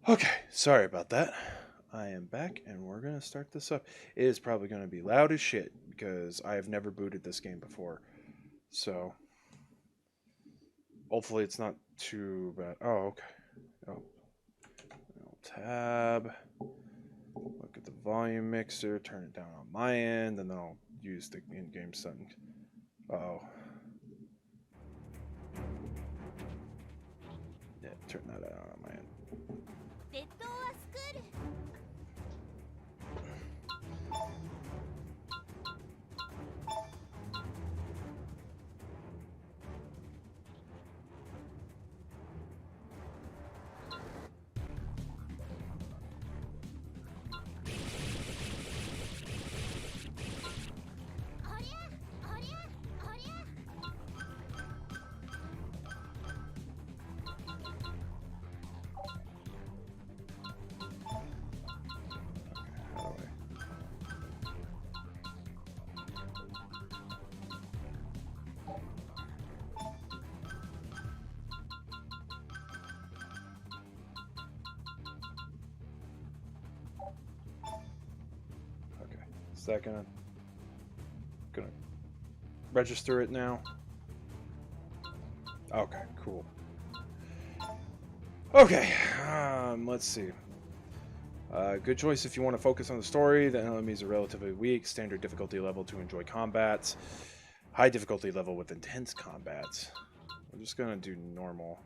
Okay, sorry about that. I am back and we're going to start this up. It is probably going to be loud as shit because I have never booted this game before. So, hopefully it's not too bad. Oh, okay. Oh, tab. Look at the volume mixer, turn it down on my end, and then I'll use the in-game setting. Oh. Yeah, turn that out on my end. How do Okay. Is that gonna register it now? Okay, cool. Okay, let's see. Good choice if you want to focus on the story. The enemies are relatively weak. Standard difficulty level to enjoy combats. High difficulty level with intense combats. I'm just gonna do normal.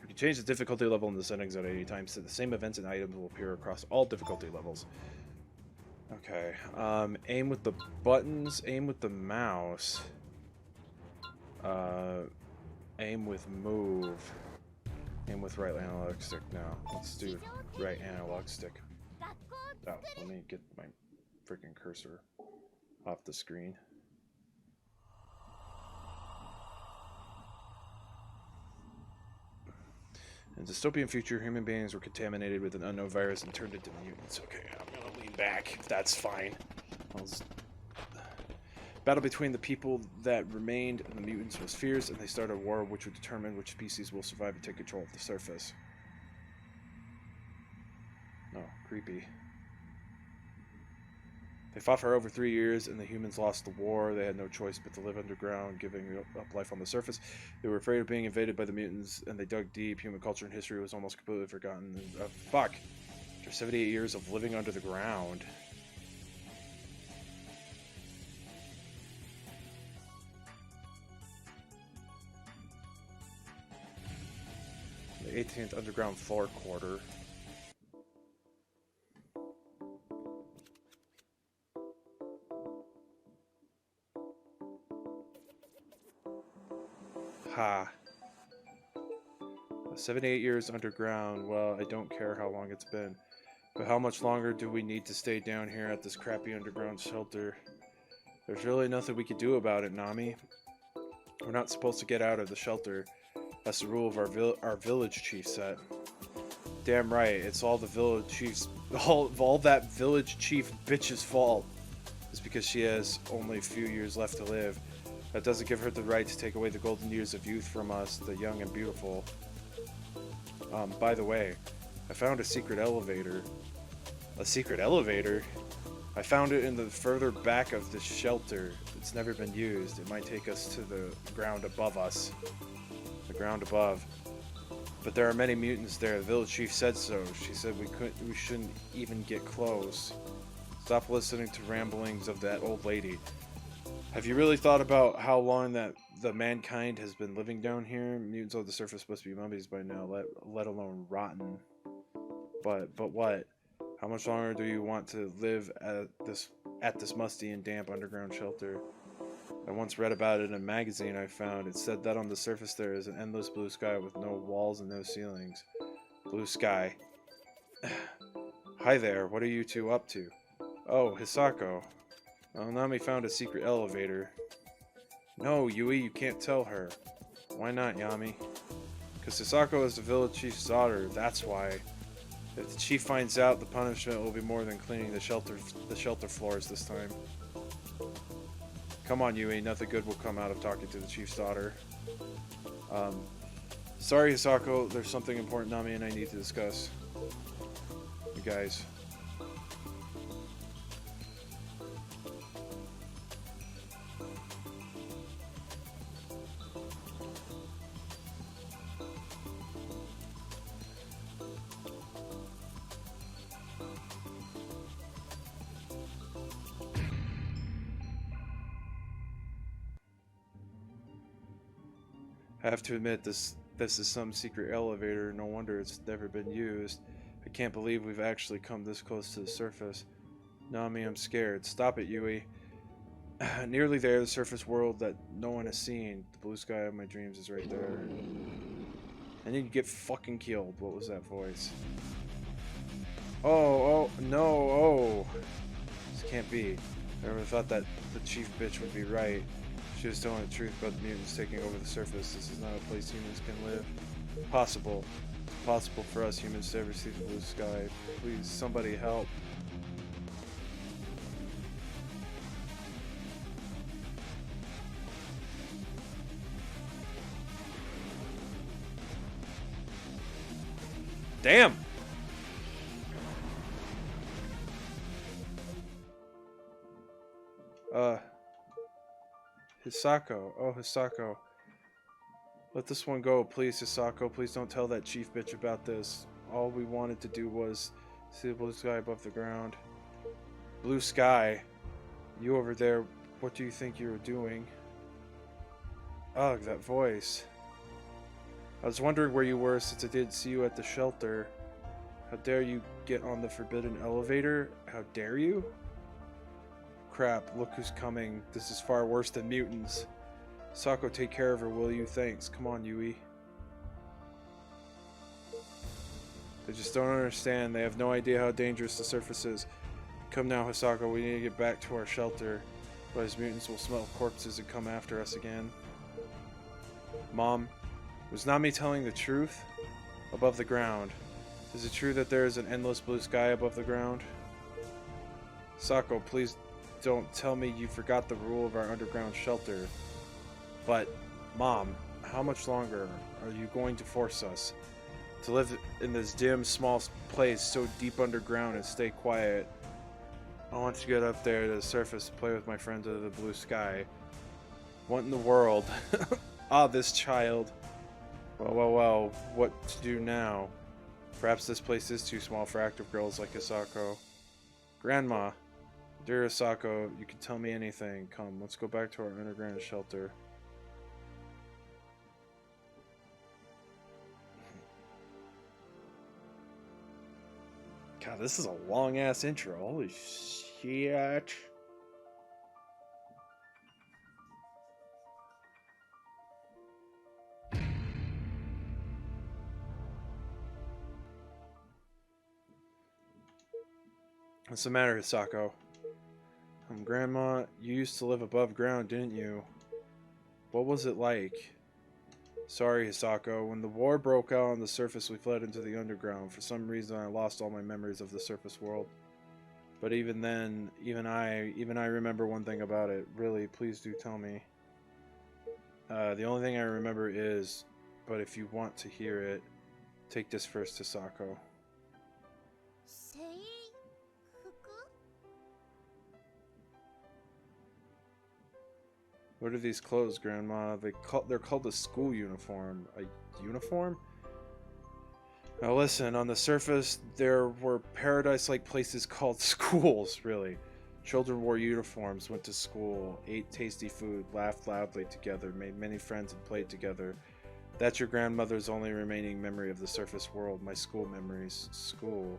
You can change the difficulty level in the settings at any time, so the same events and items will appear across all difficulty levels. Okay, aim with the buttons, aim with the mouse. Aim with move. Aim with right analog stick now. Let's do right analog stick. Oh, let me get my freaking cursor off the screen. In dystopian future, human beings were contaminated with an unknown virus and turned into mutants. Okay, I'm gonna lean back if that's fine. Battle between the people that remained and the mutants was fierce, and they started a war which would determine which species will survive and take control of the surface. Oh, creepy. They fought for over 3 years, and the humans lost the war. They had no choice but to live underground, giving up life on the surface. They were afraid of being invaded by the mutants, and they dug deep. Human culture and history was almost completely forgotten. Fuck! After 78 years of living under the ground. The 18th Underground Floor Quarter. Ha. 78 years underground. Well, I don't care how long it's been. But how much longer do we need to stay down here at this crappy underground shelter? There's really nothing we can do about it, Nami. We're not supposed to get out of the shelter. That's the rule of our village chief set. Damn right, it's all the village chief's all that village chief bitch's fault. It's because she has only a few years left to live. That doesn't give her the right to take away the golden years of youth from us, the young and beautiful. By the way, I found a secret elevator. A secret elevator? I found it in the further back of this shelter. It's never been used. It might take us to the ground above us. The ground above. But there are many mutants there. The village chief said so. She said we shouldn't even get close. Stop listening to ramblings of that old lady. Have you really thought about how long that the mankind has been living down here? Mutants on the surface must be mummies by now, let alone rotten. But what? How much longer do you want to live at this musty and damp underground shelter? I once read about it in a magazine I found. It said that on the surface there is an endless blue sky with no walls and no ceilings. Blue sky. Hi there, what are you two up to? Oh, Hisako. Well, Nami found a secret elevator. No, Yui, you can't tell her. Why not, Yami? Because Hisako is the village chief's daughter, that's why. If the chief finds out, the punishment will be more than cleaning the shelter floors this time. Come on, Yui, nothing good will come out of talking to the chief's daughter. Sorry, Hisako, there's something important Nami and I need to discuss. You guys. I have to admit, this is some secret elevator. No wonder it's never been used. I can't believe we've actually come this close to the surface. Nami, I'm scared. Stop it, Yui. Nearly there, the surface world that no one has seen. The blue sky of my dreams is right there. And then you get fucking killed. What was that voice? Oh, no, oh. This can't be. I never thought that the chief bitch would be right. She was telling the truth about the mutants taking over the surface. This is not a place humans can live. Possible. It's possible for us humans to ever see the blue sky. Please, somebody help. Damn! Hisako. Oh, Hisako. Let this one go, please, Hisako. Please don't tell that chief bitch about this. All we wanted to do was see the blue sky above the ground. Blue sky? You over there, what do you think you were doing? Ugh, that voice. I was wondering where you were since I didn't see you at the shelter. How dare you get on the forbidden elevator? How dare you? Crap, look who's coming. This is far worse than mutants. Sako, take care of her, will you? Thanks. Come on, Yui. They just don't understand. They have no idea how dangerous the surface is. Come now, Hisako. We need to get back to our shelter. Otherwise, mutants will smell corpses and come after us again. Mom, was Nami telling the truth? Above the ground. Is it true that there is an endless blue sky above the ground? Sako, please don't tell me you forgot the rule of our underground shelter. But, Mom, how much longer are you going to force us to live in this dim, small place so deep underground and stay quiet? I want to get up there to the surface and play with my friends under the blue sky. What in the world? Ah, this child. Well, what to do now? Perhaps this place is too small for active girls like Hisako. Grandma, dear Hisako, you can tell me anything. Come, let's go back to our underground shelter. God, this is a long-ass intro. Holy shit. What's the matter, Hisako? Grandma, you used to live above ground, didn't you? What was it like? Sorry, Hisako. When the war broke out on the surface, we fled into the underground. For some reason, I lost all my memories of the surface world. But even then, even I remember one thing about it. Really, please do tell me. The only thing I remember is, but if you want to hear it, take this first, Hisako. What are these clothes, Grandma? They're called a school uniform. A uniform? Now listen, on the surface, there were paradise-like places called schools, really. Children wore uniforms, went to school, ate tasty food, laughed loudly together, made many friends and played together. That's your grandmother's only remaining memory of the surface world, my school memories. School.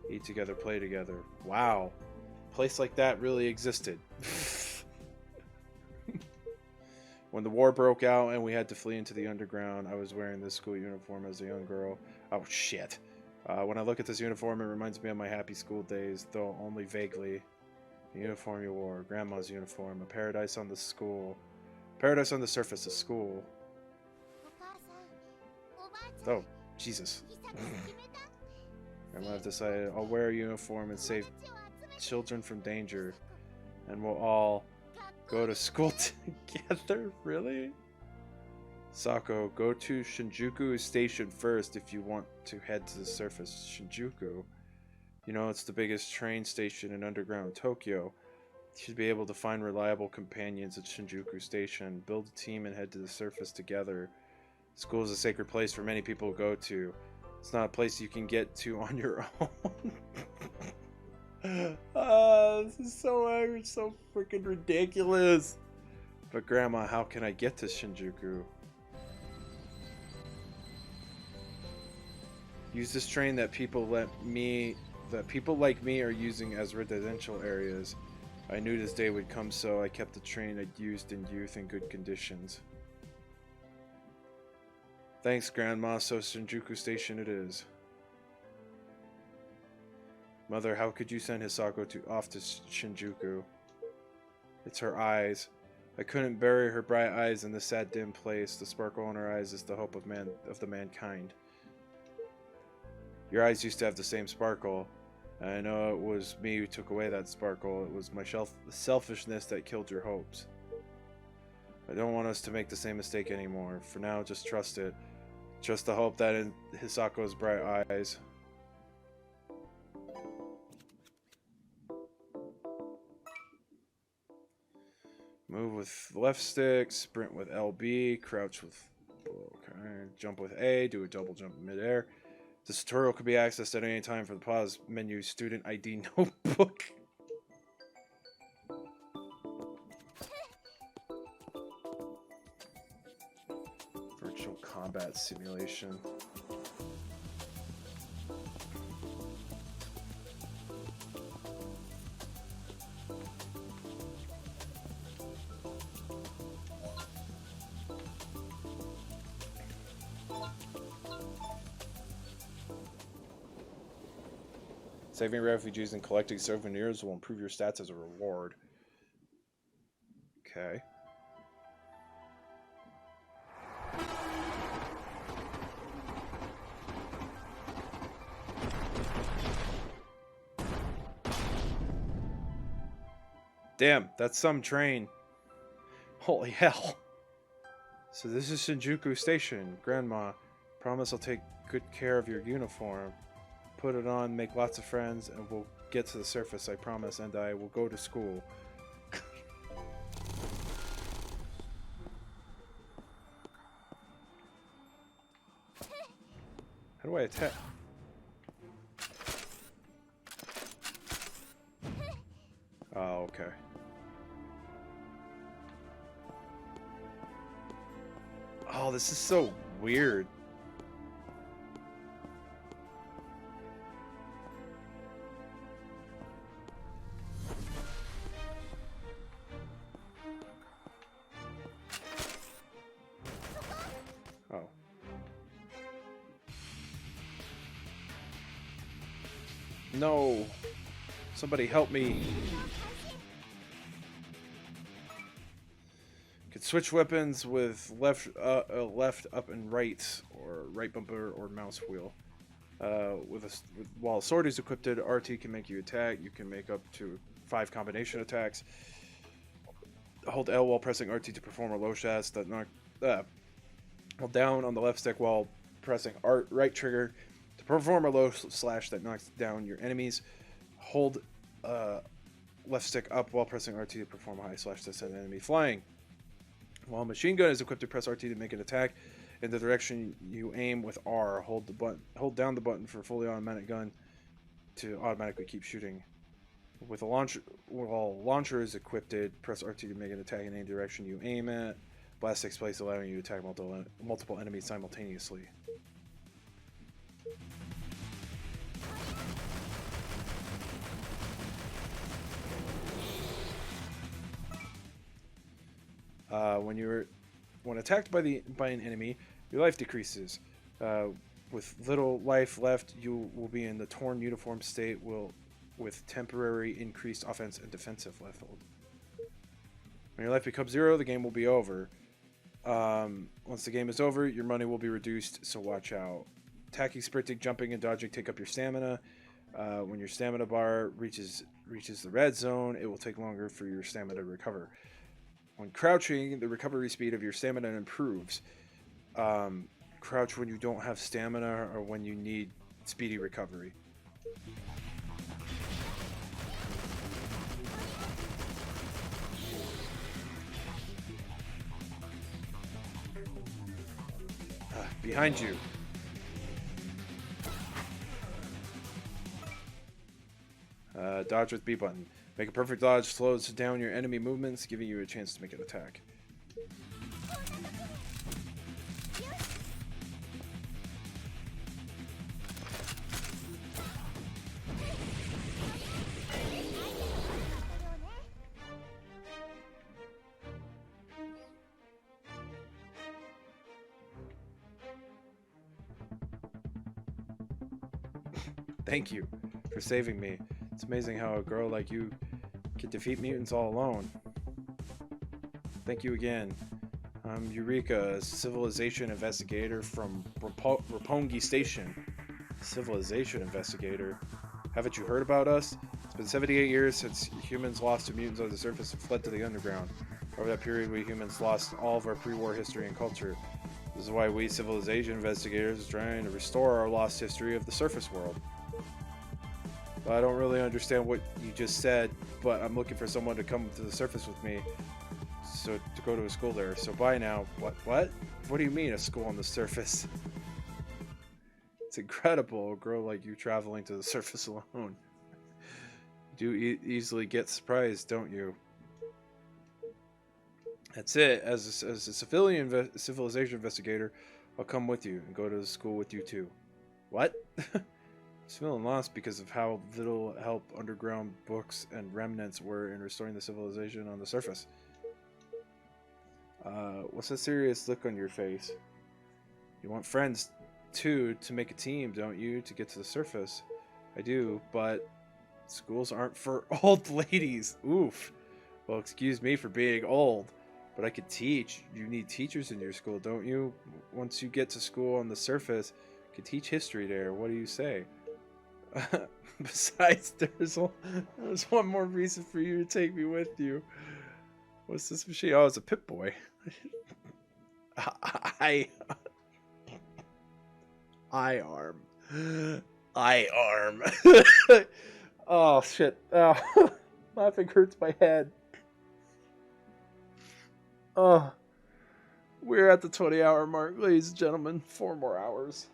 Eat together, play together. Wow. A place like that really existed. When the war broke out and we had to flee into the underground, I was wearing this school uniform as a young girl. Oh, shit. When I look at this uniform, it reminds me of my happy school days, though only vaguely. The uniform you wore, Grandma's uniform, a paradise on the school. Paradise on the surface of school. Oh, Jesus. Grandma decided I'll wear a uniform and save children from danger. And we'll all go to school together? Really? Sako, go to Shinjuku Station first if you want to head to the surface. Shinjuku? You know, it's the biggest train station in underground Tokyo. You should be able to find reliable companions at Shinjuku Station. Build a team and head to the surface together. School is a sacred place for many people to go to. It's not a place you can get to on your own. This is so freaking ridiculous. But Grandma, how can I get to Shinjuku? Use this train that people like me are using as residential areas. I knew this day would come, so I kept the train I'd used in youth in good conditions. Thanks, Grandma. So Shinjuku Station it is. Mother, how could you send Hisako off to Shinjuku? It's her eyes. I couldn't bury her bright eyes in the sad, dim place. The sparkle in her eyes is the hope of the mankind. Your eyes used to have the same sparkle. I know it was me who took away that sparkle. It was my selfishness that killed your hopes. I don't want us to make the same mistake anymore. For now, just trust it. Trust the hope that in Hisako's bright eyes. Move with left stick, sprint with LB, crouch with... Okay, jump with A, do a double jump in midair. This tutorial can be accessed at any time from the pause menu student ID notebook. Virtual combat simulation. Saving refugees and collecting souvenirs will improve your stats as a reward. Okay. Damn, that's some train. Holy hell. So this is Shinjuku Station. Grandma, promise I'll take good care of your uniform. Put it on, make lots of friends, and we'll get to the surface, I promise, and I will go to school. How do I attack? Oh, okay. Oh, this is so weird. Oh. No. Somebody help me. Could switch weapons with left up and right, or right bumper or mouse wheel. While sword is equipped, RT can make you attack. You can make up to 5 combination attacks. Hold L while pressing RT to perform a low shot that knock. Hold down on the left stick while pressing right trigger to perform a low slash that knocks down your enemies. Hold left stick up while pressing RT to perform a high slash to send an enemy flying. While machine gun is equipped to press RT to make an attack in the direction you aim with R. Hold down the button for fully automatic gun to automatically keep shooting. With a launcher, while launcher is equipped, press RT to make an attack in any direction you aim at. Blast takes place, allowing you to attack multiple enemies simultaneously. When attacked by an enemy, your life decreases. With little life left, you will be in the torn uniform state with temporary increased offense and defensive level. When your life becomes 0, the game will be over. Once the game is over, your money will be reduced, so watch out. Attacking, sprinting, jumping, and dodging take up your stamina. When your stamina bar reaches the red zone, it will take longer for your stamina to recover. When crouching, the recovery speed of your stamina improves. Crouch when you don't have stamina or when you need speedy recovery. Behind you. Dodge with B button. Make a perfect dodge slows down your enemy movements, giving you a chance to make an attack. Thank you for saving me. It's amazing how a girl like you can defeat mutants all alone. Thank you again. I'm Eureka, a civilization investigator from Roppongi Station. Civilization investigator? Haven't you heard about us? It's been 78 years since humans lost to mutants on the surface and fled to the underground. Over that period, we humans lost all of our pre-war history and culture. This is why we civilization investigators are trying to restore our lost history of the surface world. I don't really understand what you just said, but I'm looking for someone to come to the surface with me, so to go to a school there. So bye now. What? What do you mean a school on the surface? It's incredible, a girl like you traveling to the surface alone. You do easily get surprised, don't you? That's it. As a civilization investigator, I'll come with you and go to the school with you too. What? I was feeling lost because of how little help underground books and remnants were in restoring the civilization on the surface. What's that serious look on your face? You want friends, too, to make a team, don't you, to get to the surface? I do, but schools aren't for old ladies. Oof. Well, excuse me for being old, but I could teach. You need teachers in your school, don't you? Once you get to school on the surface, you could teach history there. What do you say? Besides, there's one more reason for you to take me with you. What's this machine? Oh, it's a Pip-Boy. I-arm. I-arm. Oh, shit. Oh, laughing hurts my head. Oh, we're at the 20-hour mark, ladies and gentlemen. 4 more hours.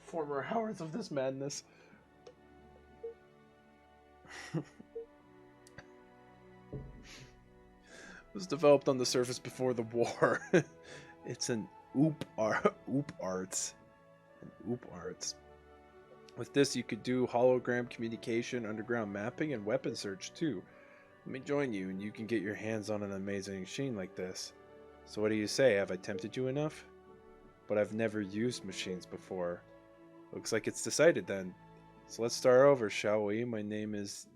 4 more hours of this madness. Was developed on the surface before the war. It's an oop arts. With this, you could do hologram communication, underground mapping, and weapon search too. Let me join you, and you can get your hands on an amazing machine like this. So what do you say? Have I tempted you enough? But I've never used machines before. Looks like it's decided then. So let's start over, shall we? My name is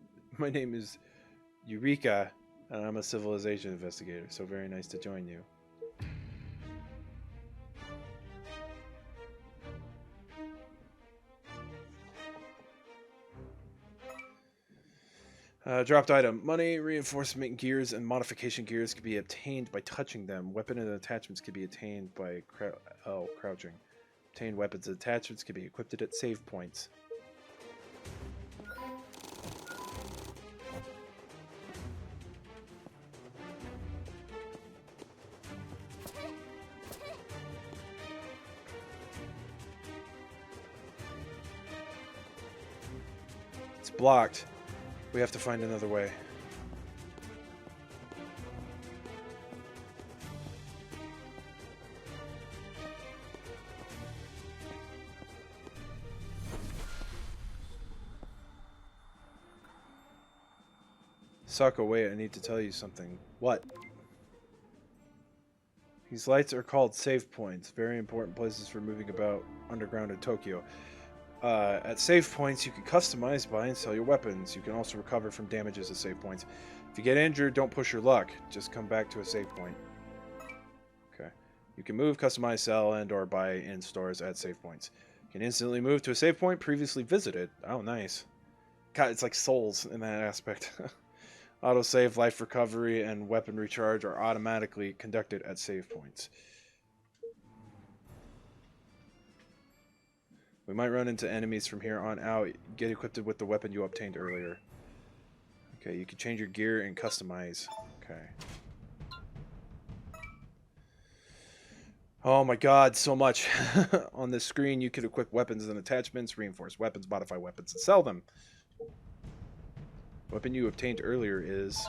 Eureka, and I'm a civilization investigator, so very nice to join you. Dropped item. Money, reinforcement gears, and modification gears can be obtained by touching them. Weapon and attachments can be attained by crouching. Obtained weapons and attachments can be equipped at save points. It's blocked. We have to find another way. Sako, wait, I need to tell you something. What? These lights are called save points, very important places for moving about underground in Tokyo. At save points, you can customize, buy, and sell your weapons. You can also recover from damages at save points. If you get injured, don't push your luck. Just come back to a save point. Okay. You can move, customize, sell, and or buy in stores at save points. You can instantly move to a save point previously visited. Oh, nice. God, it's like Souls in that aspect. Autosave, life recovery, and weapon recharge are automatically conducted at save points. We might run into enemies from here on out. Get equipped with the weapon you obtained earlier. Okay, you can change your gear and customize. Okay. Oh my god, so much. On this screen, you can equip weapons and attachments, reinforce weapons, modify weapons, and sell them. Weapon you obtained earlier is...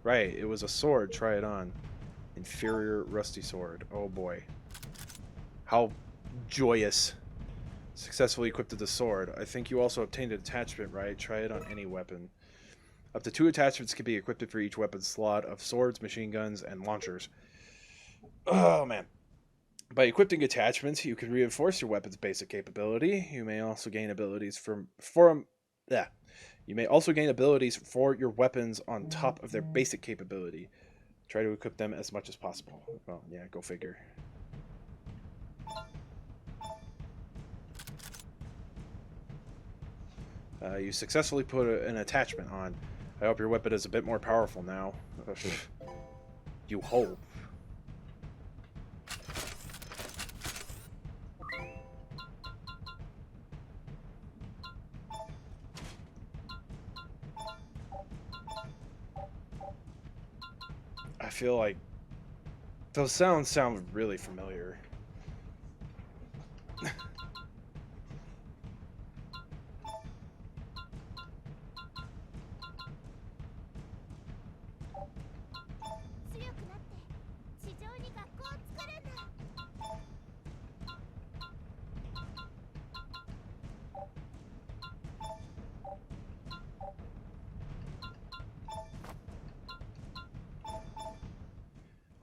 Right, it was a sword. Try it on. Inferior rusty sword. Oh boy. How joyous. Successfully equipped with the sword. I think you also obtained an attachment, right? Try it on any weapon. Up to 2 attachments can be equipped for each weapon slot of swords, machine guns, and launchers. Oh man. By equipping attachments, you can reinforce your weapon's basic capability. You may also gain abilities You may also gain abilities for your weapons on top of their basic capability. Try to equip them as much as possible. Well, yeah, go figure. You successfully put an attachment on. I hope your weapon is a bit more powerful now. You hope. I feel like those sounds sound really familiar.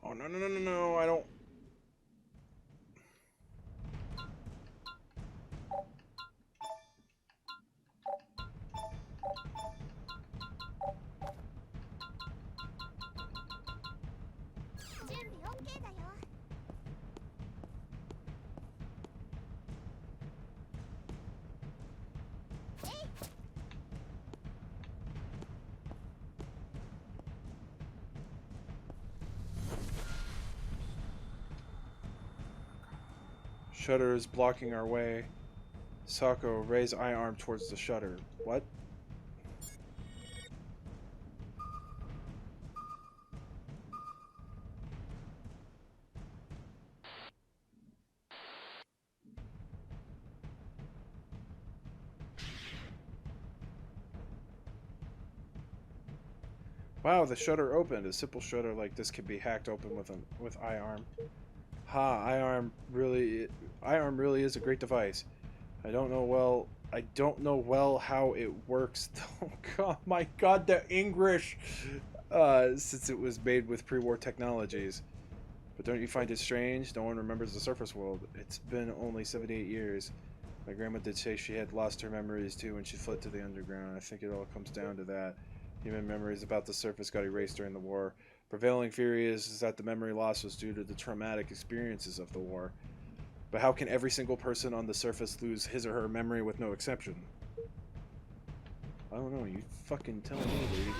Oh, no, I don't... Shutter is blocking our way. Sako, raise I arm towards the shutter. What? Wow, the shutter opened. A simple shutter like this can be hacked open with I arm. Ha, I arm really is a great device. I don't know well how it works. Oh my god, the English! Since it was made with pre-war technologies. But don't you find it strange? No one remembers the surface world. It's been only 78 years. My grandma did say she had lost her memories too when she fled to the underground. I think it all comes down to that. Human memories about the surface got erased during the war. Prevailing theory is that the memory loss was due to the traumatic experiences of the war. But how can every single person on the surface lose his or her memory with no exception? I don't know, you fucking tell me, lady.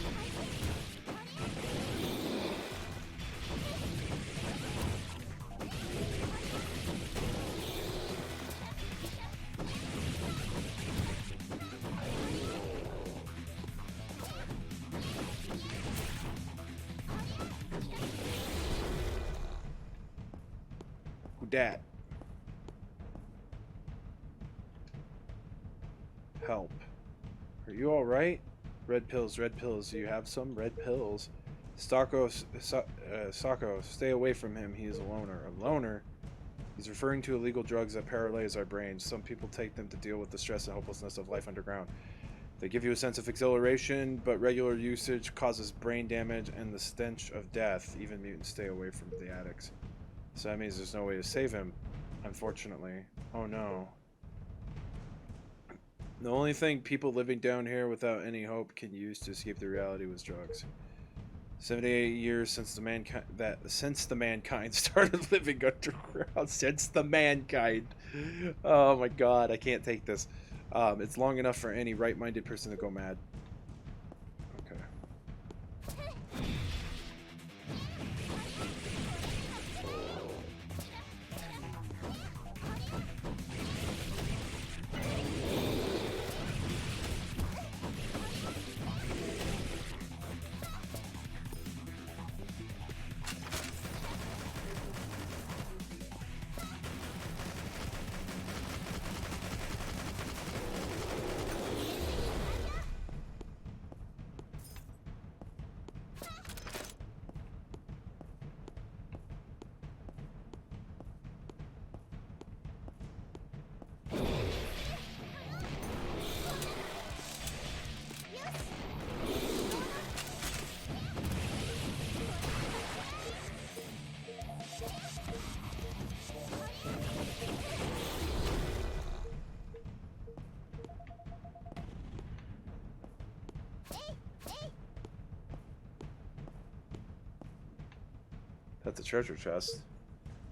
Who dat? Help. Are you alright? Red pills, red pills. Do you have some? Red pills. Sako, stay away from him. He is a loner. A loner? He's referring to illegal drugs that paralyze our brains. Some people take them to deal with the stress and hopelessness of life underground. They give you a sense of exhilaration, but regular usage causes brain damage and the stench of death. Even mutants stay away from the addicts. So that means there's no way to save him, unfortunately. Oh no. The only thing people living down here without any hope can use to escape the reality was drugs. 78 years since the mankind started living underground. Since the mankind. Oh my god, I can't take this. It's long enough for any right-minded person to go mad. Okay. But the treasure chest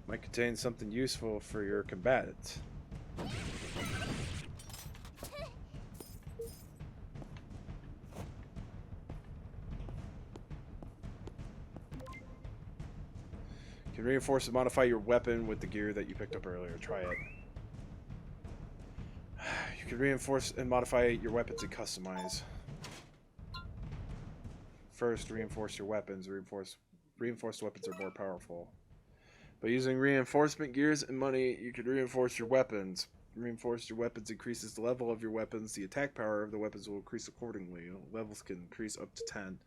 might contain something useful for your combatants. You can reinforce and modify your weapon with the gear that you picked up earlier. Try it. You can reinforce and modify your weapons and customize. First, reinforce your weapons. Reinforced weapons are more powerful. By using reinforcement gears and money, you can reinforce your weapons. Reinforce your weapons increases the level of your weapons. The attack power of the weapons will increase accordingly. Levels can increase up to 10.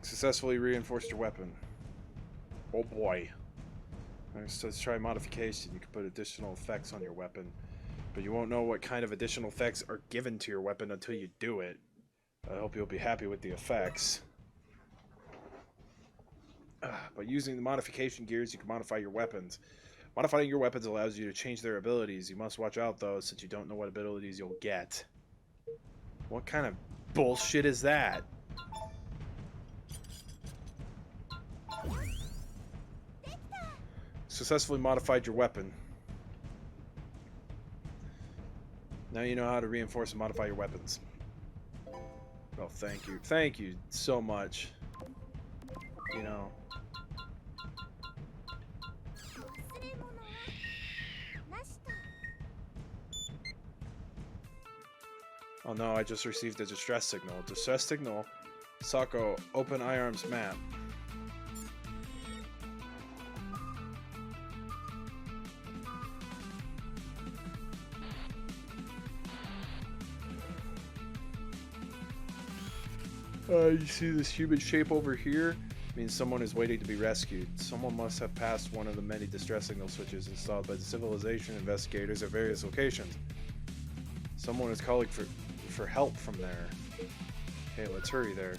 Successfully reinforced your weapon. Oh boy. Let's try modification. You can put additional effects on your weapon, but you won't know what kind of additional effects are given to your weapon until you do it. I hope you'll be happy with the effects. By using the modification gears, you can modify your weapons. Modifying your weapons allows you to change their abilities. You must watch out though, since you don't know what abilities you'll get. What kind of bullshit is that? Successfully modified your weapon. Now you know how to reinforce and modify your weapons. Oh, thank you. Thank you so much. You know. Oh no, I just received a distress signal. Distress signal. Sako, open iArms map. You see this human shape over here? Means someone is waiting to be rescued. Someone must have passed one of the many distress signal switches installed by the civilization investigators at various locations. Someone is calling for help from there. Okay, let's hurry there.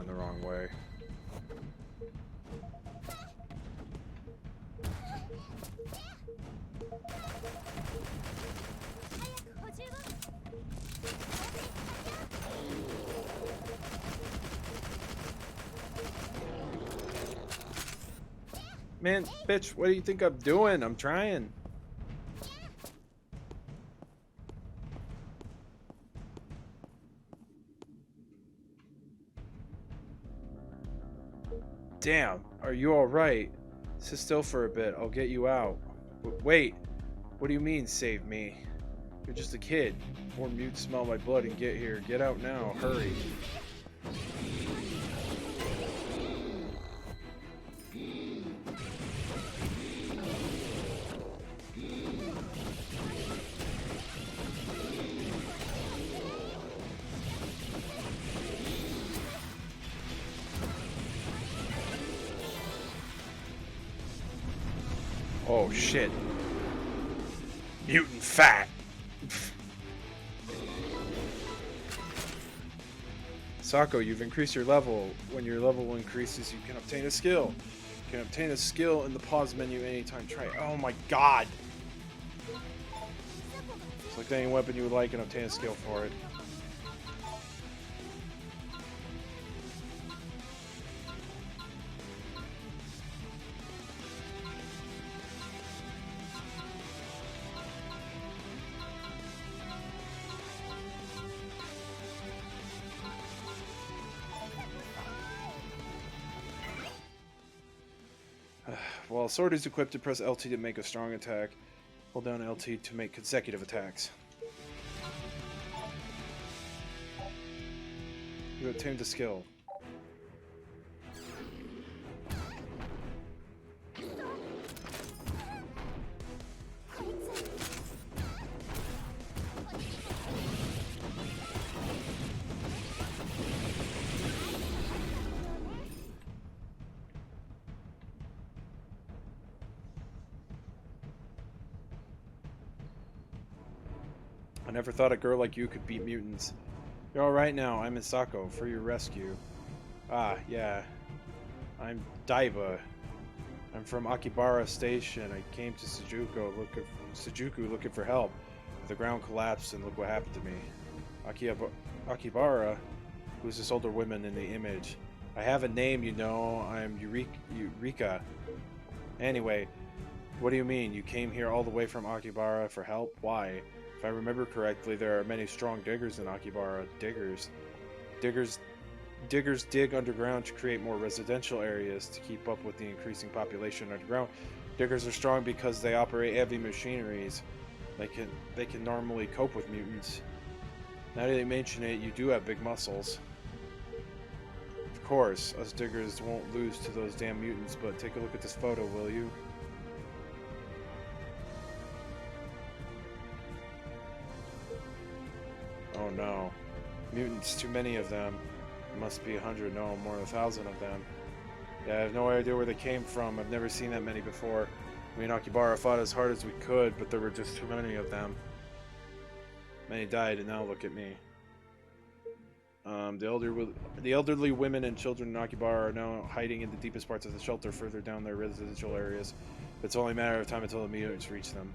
The wrong way. Man, bitch, what do you think I'm doing? I'm trying. Damn, are you alright? Sit still for a bit, I'll get you out. Wait, what do you mean, save me? You're just a kid. More mutes smell my blood and get here. Get out now, hurry. Oh shit. Mutant fat. Sako, you've increased your level. When your level increases, you can obtain a skill. You can obtain a skill in the pause menu anytime. Try it. Oh my god. Select any weapon you would like and obtain a skill for it. While sword is equipped, to press LT to make a strong attack. Hold down LT to make consecutive attacks. You obtained a skill. I never thought a girl like you could beat mutants. You're alright now, I'm Misako, for your rescue. Ah, yeah. I'm Daiba. I'm from Akibara Station. I came to Sujuku looking for help. The ground collapsed and look what happened to me. Akibara? Who's this older woman in the image? I have a name, you know. I'm Eureka. Anyway, what do you mean? You came here all the way from Akibara for help? Why? If I remember correctly, there are many strong diggers in Akibara. Diggers dig underground to create more residential areas to keep up with the increasing population underground. Diggers are strong because they operate heavy machineries. They can normally cope with mutants. Now that you mention it, you do have big muscles. Of course, us diggers won't lose to those damn mutants, but take a look at this photo, will you? Oh no. Mutants, too many of them. Must be 100, no, more than 1,000 of them. Yeah, I have no idea where they came from. I've never seen that many before. We in Akibara fought as hard as we could, but there were just too many of them. Many died, and now look at me. The elderly women and children in Akibara are now hiding in the deepest parts of the shelter further down their residential areas. It's only a matter of time until the mutants reach them.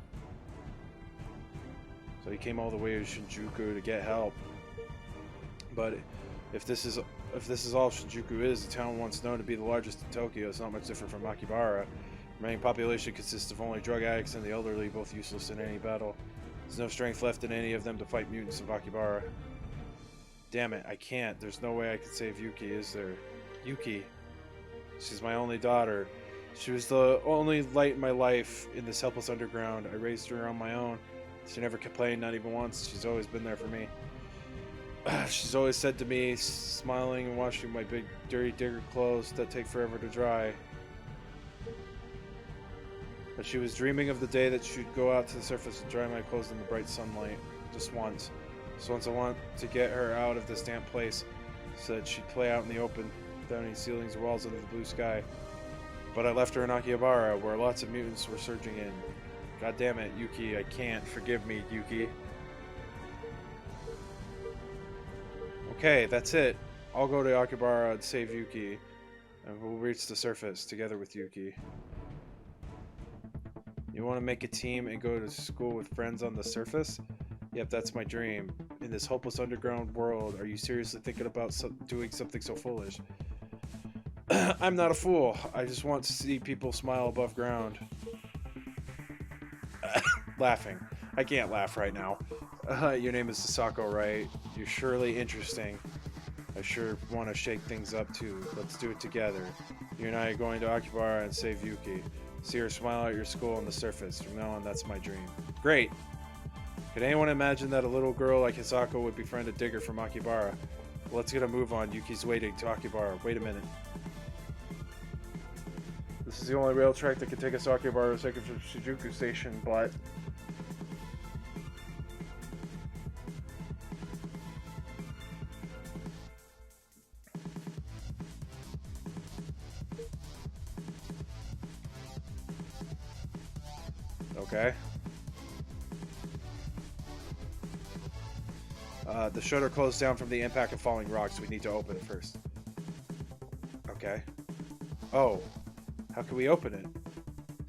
So he came all the way to Shinjuku to get help. But if this is all Shinjuku is, the town once known to be the largest in Tokyo, it's not much different from Akibara. The remaining population consists of only drug addicts and the elderly, both useless in any battle. There's no strength left in any of them to fight mutants of Akibara. Damn it, I can't. There's no way I can save Yuki, is there? Yuki. She's my only daughter. She was the only light in my life in this helpless underground. I raised her on my own. She never complained, not even once. She's always been there for me. She's always said to me, smiling and washing my big dirty digger clothes that take forever to dry. But she was dreaming of the day that she'd go out to the surface and dry my clothes in the bright sunlight. Just once. Just once I want to get her out of this damp place so that she'd play out in the open, without any ceilings or walls under the blue sky. But I left her in Akihabara, where lots of mutants were surging in. God damn it, Yuki, I can't. Forgive me, Yuki. Okay, that's it. I'll go to Akibara and save Yuki, and we'll reach the surface together with Yuki. You want to make a team and go to school with friends on the surface? Yep, that's my dream. In this hopeless underground world, are you seriously thinking about doing something so foolish? I'm not a fool. I just want to see people smile above ground. Laughing. I can't laugh right now. Your name is Sasako, right? You're surely interesting. I sure want to shake things up too. Let's do it together. You and I are going to Akibara and save Yuki. See her smile at your school on the surface. From now on, that's my dream. Great! Could anyone imagine that a little girl like Hisako would befriend a digger from Akibara? Well, let's get a move on. Yuki's waiting to Akibara. Wait a minute. This is the only rail track that can take us to Akibara, second from Shinjuku Station, but... Okay. The shutter closed down from the impact of falling rocks. We need to open it first. Okay. Oh. How can we open it?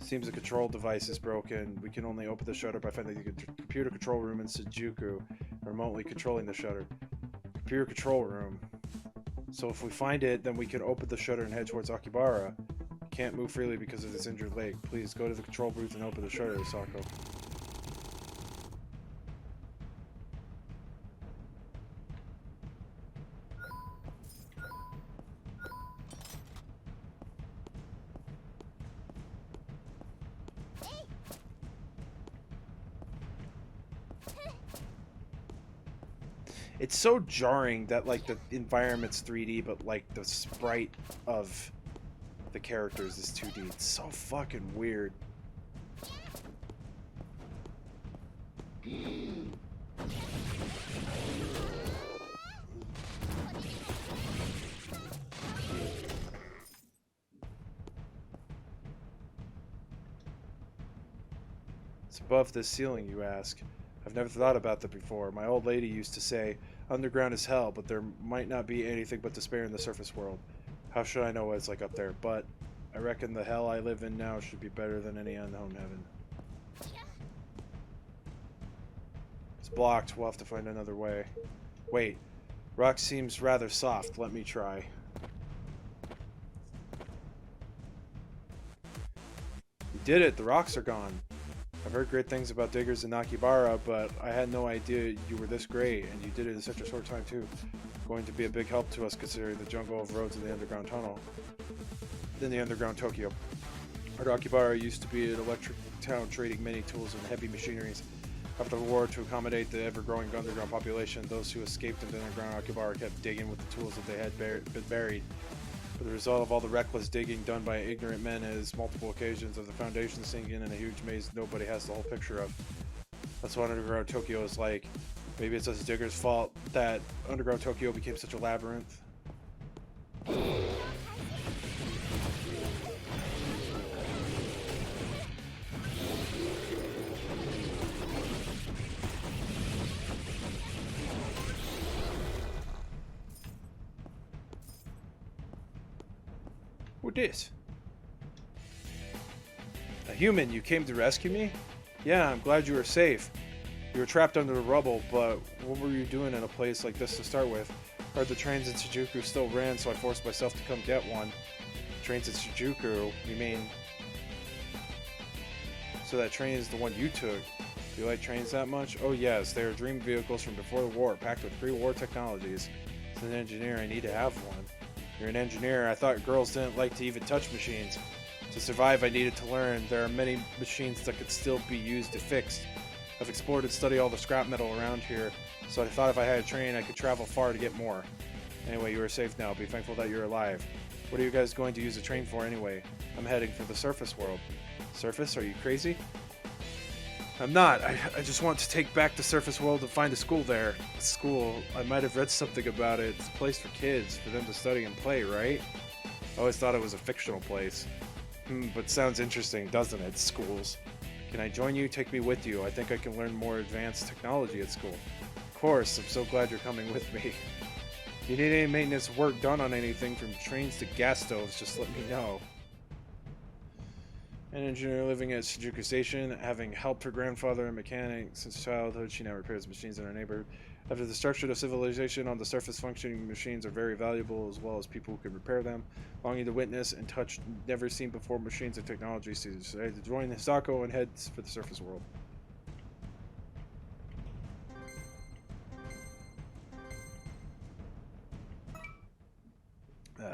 Seems the control device is broken. We can only open the shutter by finding the computer control room in Shinjuku, remotely controlling the shutter. Computer control room. So if we find it, then we can open the shutter and head towards Akibara. Can't move freely because of this injured leg. Please go to the control booth and open the shutter, Sako. It's so jarring that like the environment's 3D, but like the sprite of the characters is 2D. It's so fucking weird. It's above this ceiling, you ask. I've never thought about that before. My old lady used to say, underground is hell, but there might not be anything but despair in the surface world. How should I know what it's like up there? But I reckon the hell I live in now should be better than any unknown heaven. It's blocked. We'll have to find another way. Wait. Rock seems rather soft. Let me try. You did it! The rocks are gone. I've heard great things about diggers in Nakibara, but I had no idea you were this great, and you did it in such a short time too. Going to be a big help to us considering the jungle of roads in the underground tunnel. In the underground Tokyo. Nakibara used to be an electric town trading many tools and heavy machineries. After the war, to accommodate the ever-growing underground population, those who escaped into the underground Nakibara kept digging with the tools that they had been buried. But the result of all the reckless digging done by ignorant men is multiple occasions of the foundation sinking in a huge maze nobody has the whole picture of. That's what underground Tokyo is like. Maybe it's us diggers' fault that underground Tokyo became such a labyrinth. Who this? A human, you came to rescue me? Yeah, I'm glad you were safe. You were trapped under the rubble, but what were you doing in a place like this to start with? Heard the trains in Shinjuku still ran, so I forced myself to come get one. Trains in Shinjuku? You mean... So that train is the one you took. Do you like trains that much? Oh yes, they are dream vehicles from before the war, packed with pre-war technologies. As an engineer, I need to have one. You're an engineer. I thought girls didn't like to even touch machines. To survive, I needed to learn. There are many machines that could still be used to fix. I've explored and studied all the scrap metal around here, so I thought if I had a train, I could travel far to get more. Anyway, you are safe now. Be thankful that you're alive. What are you guys going to use the train for anyway? I'm heading for the surface world. Surface? Are you crazy? I'm not. I just want to take back the surface world and find a school there. A school. I might have read something about it. It's a place for kids, for them to study and play, right? I always thought it was a fictional place. But sounds interesting, doesn't it? Schools. Can I join you? Take me with you. I think I can learn more advanced technology at school. Of course, I'm so glad you're coming with me. If you need any maintenance work done on anything from trains to gas stoves, just let me know. An engineer living at Shinjuku Station, having helped her grandfather, a mechanic since childhood, she now repairs machines in her neighborhood. After the structure of civilization on the surface, functioning machines are very valuable, as well as people who can repair them. Longing to witness and touch never seen before machines and technology, she decided to join Hisako and heads for the surface world.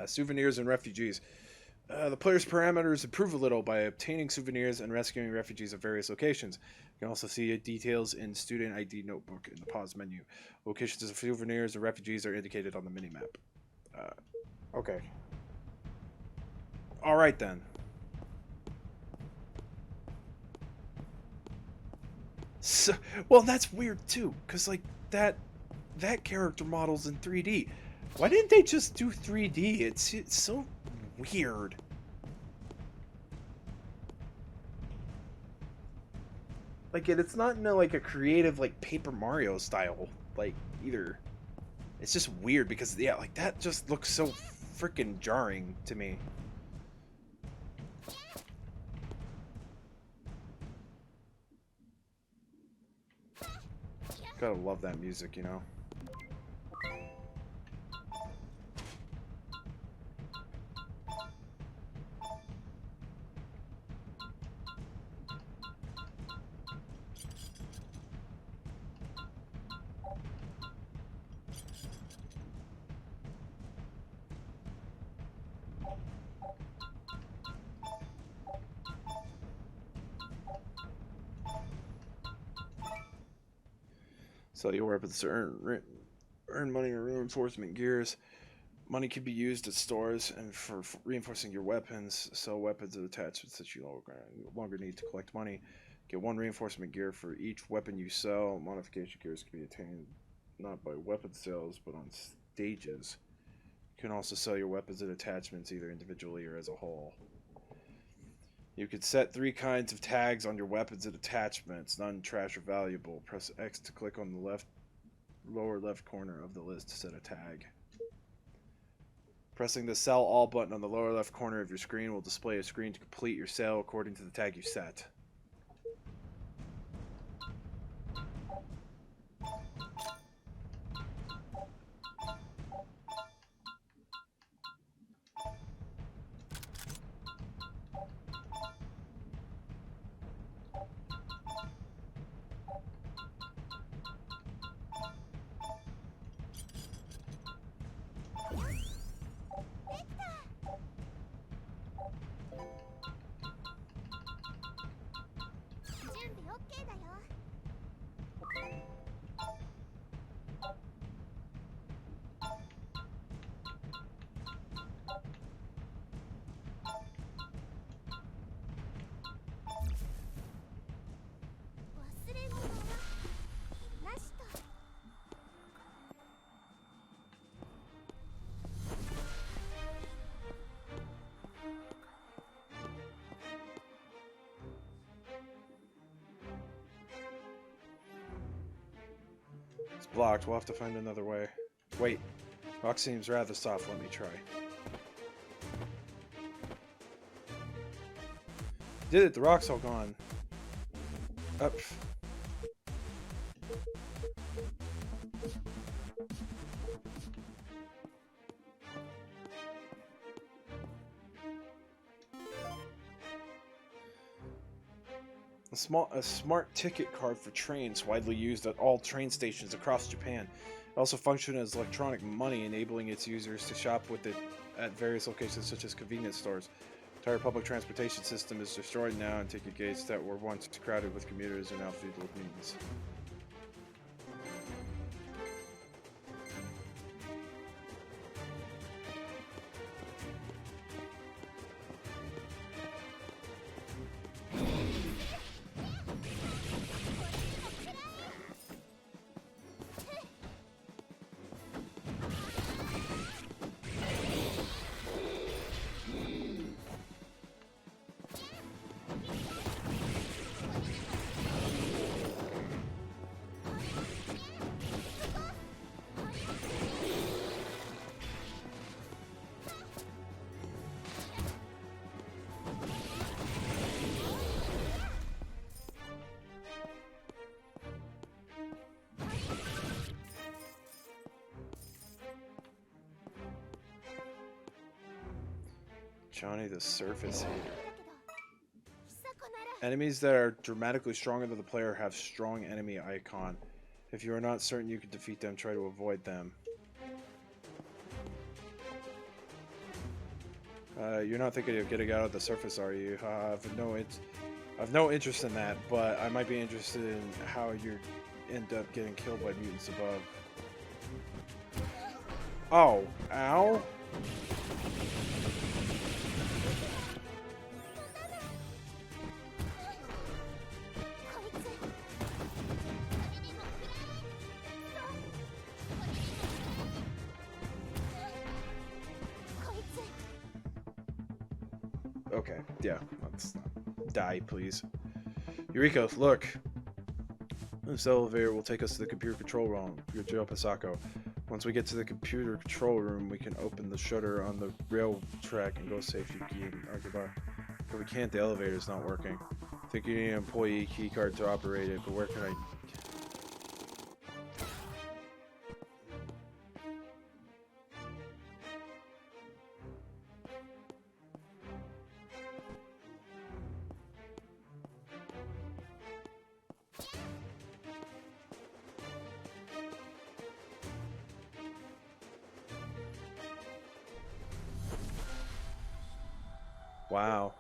Souvenirs and refugees. The player's parameters improve a little by obtaining souvenirs and rescuing refugees at various locations. You can also see details in Student ID Notebook in the pause menu. Locations of souvenirs and refugees are indicated on the minimap. Okay. Alright then. So, well, that's weird too, because like that character model's in 3D. Why didn't they just do 3D? It's so weird. Like it's not in like a creative like Paper Mario style like either. It's just weird because yeah, like that just looks so freaking jarring to me. Gotta love that music, you know. So you were up at certain Earn money or reinforcement gears. Money can be used at stores and for reinforcing your weapons. Sell weapons and attachments that you no longer need to collect money. Get 1 reinforcement gear for each weapon you sell. Modification gears can be attained not by weapon sales, but on stages. You can also sell your weapons and attachments either individually or as a whole. You can set 3 kinds of tags on your weapons and attachments. None trash or valuable. Press X to click on the lower left corner of the list to set a tag. Pressing the Sell All button on the lower left corner of your screen will display a screen to complete your sale according to the tag you set. It's blocked. We'll have to find another way. Wait. Rock seems rather soft. Let me try. Did it. The rock's all gone. Up. A smart ticket card for trains, widely used at all train stations across Japan. It also functions as electronic money, enabling its users to shop with it at various locations such as convenience stores. The entire public transportation system is destroyed now, and ticket gates that were once crowded with commuters are now filled with mutants. Johnny the Surface Hater. Enemies that are dramatically stronger than the player have strong enemy icon. If you are not certain you can defeat them, try to avoid them. You're not thinking of getting out of the surface, are you? I've no interest in that, but I might be interested in how you end up getting killed by mutants above. Oh, ow! Okay, yeah, let's die, please. Eureka, look! This elevator will take us to the computer control room, Yojo Pasako. Once we get to the computer control room, we can open the shutter on the rail track and go save Yuki and Arkibar. But we can't, the elevator's not working. I think you need an employee keycard to operate it, but where can I... Wow,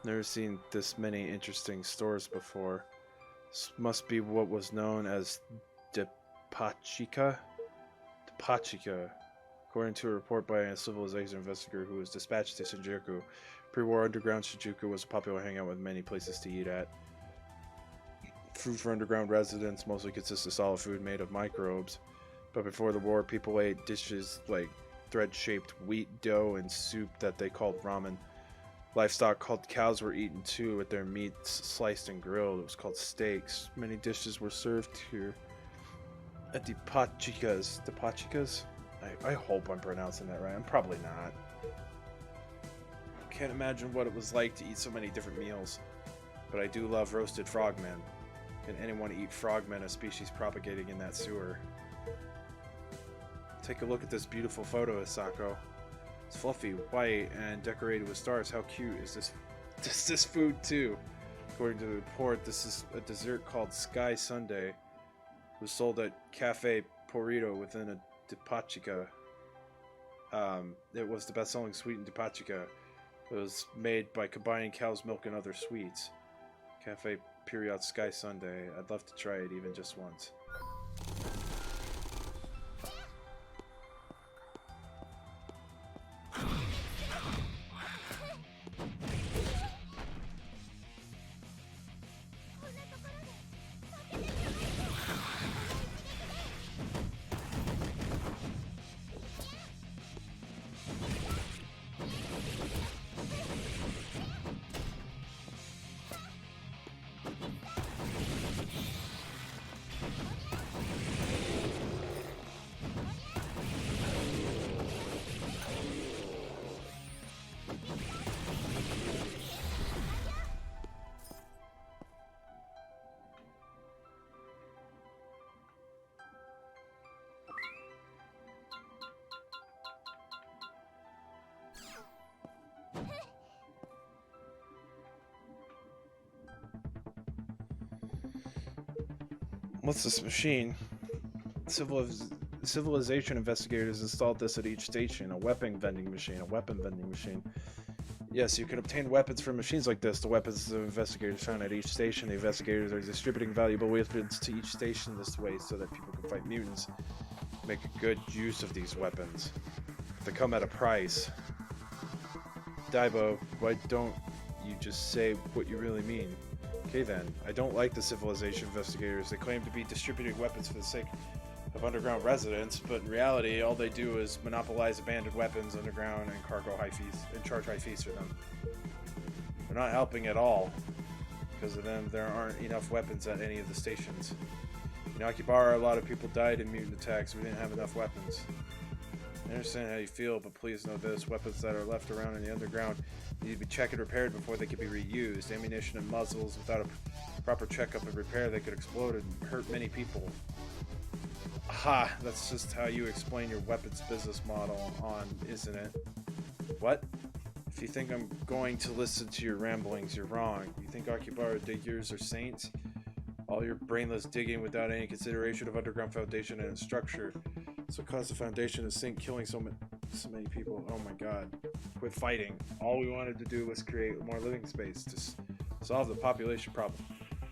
never seen this many interesting stores before. This must be what was known as Depachika? Topachika. According to a report by a civilization investigator who was dispatched to Shinjuku, pre-war underground Shinjuku was a popular hangout with many places to eat at. Food for underground residents mostly consists of solid food made of microbes, but before the war, people ate dishes like thread-shaped wheat dough and soup that they called ramen. Livestock called cows were eaten too, with their meats sliced and grilled. It was called steaks. Many dishes were served here at the Pachikas. The Pachikas? I hope I'm pronouncing that right. I'm probably not. Can't imagine what it was like to eat so many different meals, but I do love roasted frogmen. Can anyone eat frogmen, a species propagating in that sewer? Take a look at this beautiful photo, Isako. It's fluffy, white, and decorated with stars. How cute is this? This food too. According to the report, this is a dessert called Sky Sundae. It was sold at Cafe Porito within a Depachika. It was the best-selling sweet in Depachika. It was made by combining cow's milk and other sweets. Cafe Period Sky Sundae. I'd love to try it even just once. What's this machine? Civilization investigators installed this at each station. A weapon vending machine. Yes, you can obtain weapons from machines like this. The weapons the investigators found at each station. The investigators are distributing valuable weapons to each station this way so that people can fight mutants. Make a good use of these weapons. They come at a price. Daibo, why don't you just say what you really mean? Okay then, I don't like the civilization investigators. They claim to be distributing weapons for the sake of underground residents, but in reality, all they do is monopolize abandoned weapons underground and charge high fees for them. They're not helping at all. Because of them, there aren't enough weapons at any of the stations. In Akibara, a lot of people died in mutant attacks. We didn't have enough weapons. I understand how you feel, but please know this. Weapons that are left around in the underground need to be checked and repaired before they can be reused. Ammunition and muzzles, without a proper checkup and repair, they could explode and hurt many people. Aha! That's just how you explain your weapons business model isn't it? What? If you think I'm going to listen to your ramblings, you're wrong. You think Akibara diggers are saints? All your brainless digging without any consideration of underground foundation and its structure. So caused the foundation to sink, killing so many people. Oh my god. Quit fighting. All we wanted to do was create more living space to solve the population problem.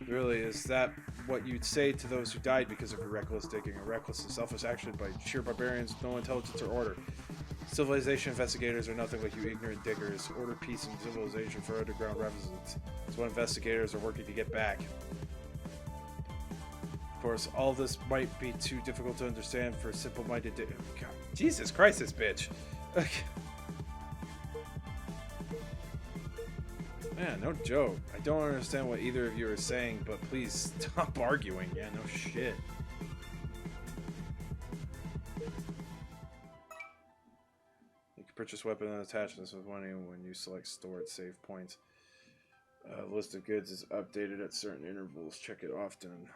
Really, is that what you'd say to those who died because of your reckless digging? A reckless and selfish action by sheer barbarians with no intelligence or order. Civilization investigators are nothing like you ignorant diggers. Order, peace, and civilization for underground residents. That's what investigators are working to get back. Of course, all this might be too difficult to understand for simple-minded God, Jesus Christ, this bitch! Man, no joke. I don't understand what either of you are saying, but please stop arguing. Yeah, no shit. You can purchase weapons and attachments with money when you select stored save points. The list of goods is updated at certain intervals. Check it often.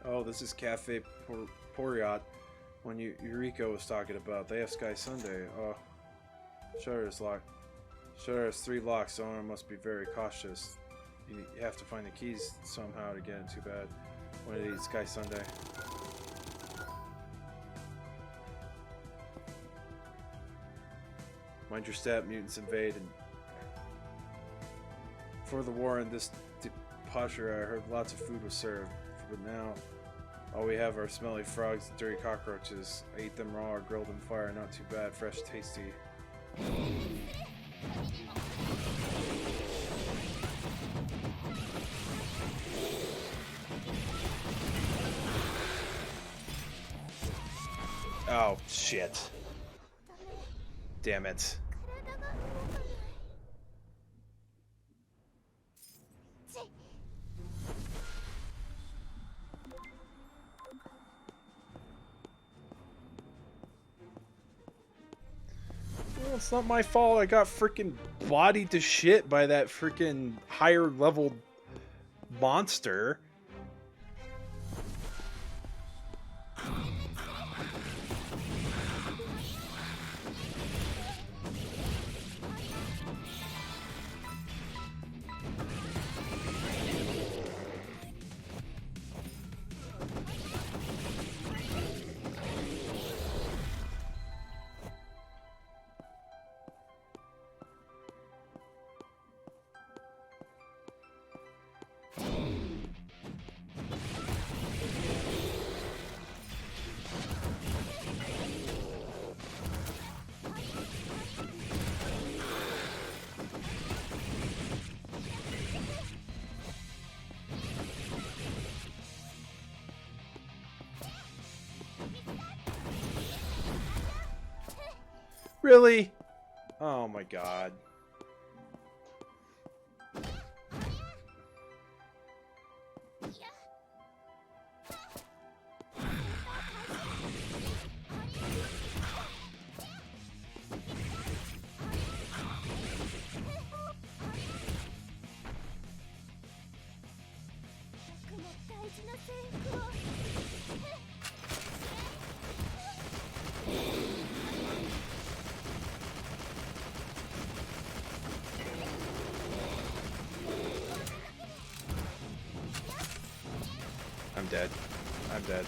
Oh, this is Cafe Poriot, one Eureka was talking about. They have Sky Sundae. Oh, shutter is locked. Shutter has 3 locks, so owner must be very cautious. You have to find the keys somehow to get in. Too bad. When did eat Sky Sundae? Mind your step, mutants invade. And before the war in this debauchery, I heard lots of food was served. But now, all we have are smelly frogs and dirty cockroaches. I eat them raw or grilled in fire. Not too bad, fresh, tasty. Oh, shit. Damn it. Well, it's not my fault. I got freaking bodied to shit by that freaking higher level monster. Really? Oh my god. I'm dead. I'm dead.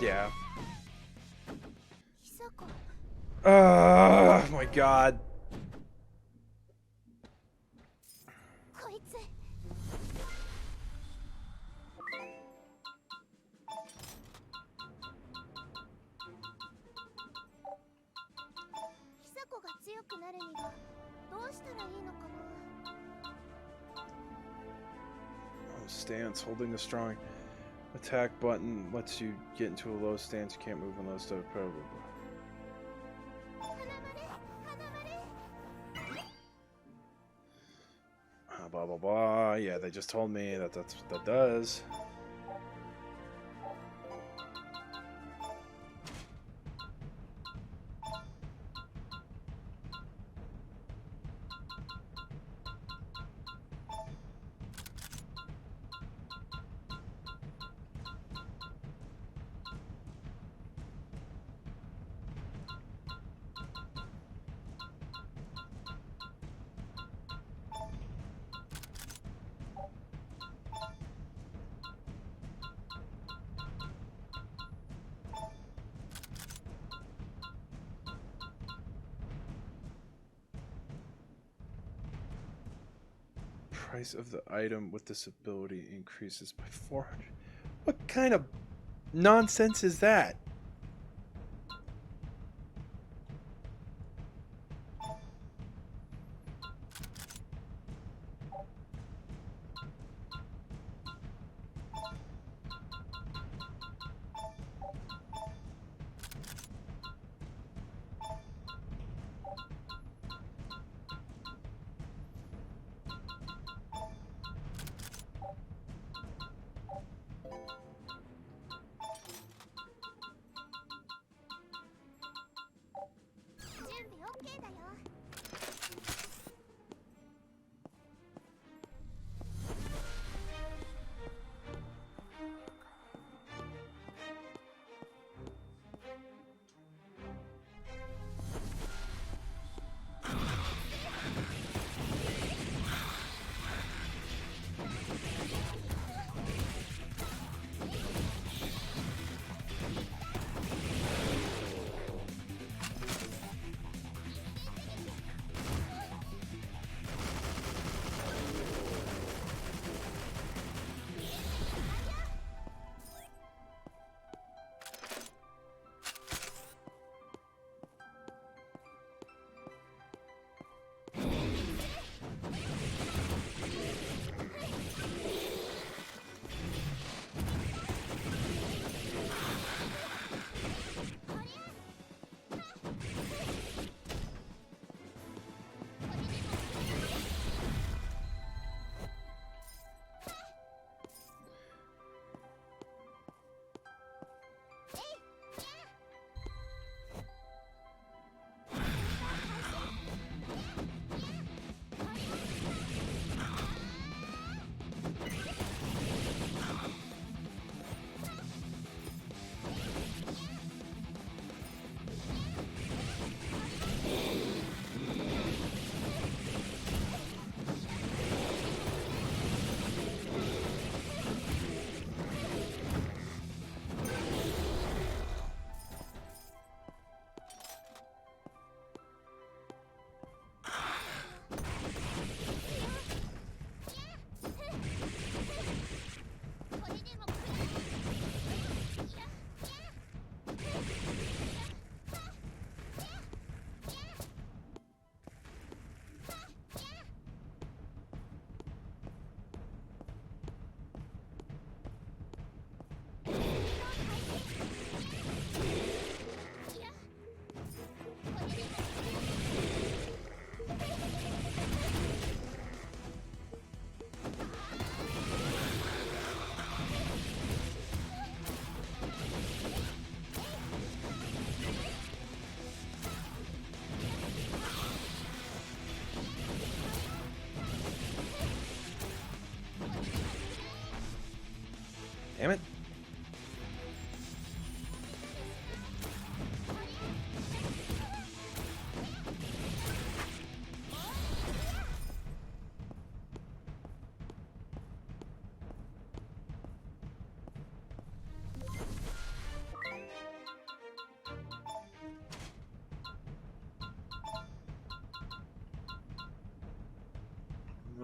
Yeah. Oh my god. Stance. Holding the strong attack button lets you get into a low stance. You can't move unless the probably. Blah blah blah. Yeah, they just told me that that's what that does. Price of the item with this ability increases by 400. What kind of nonsense is that?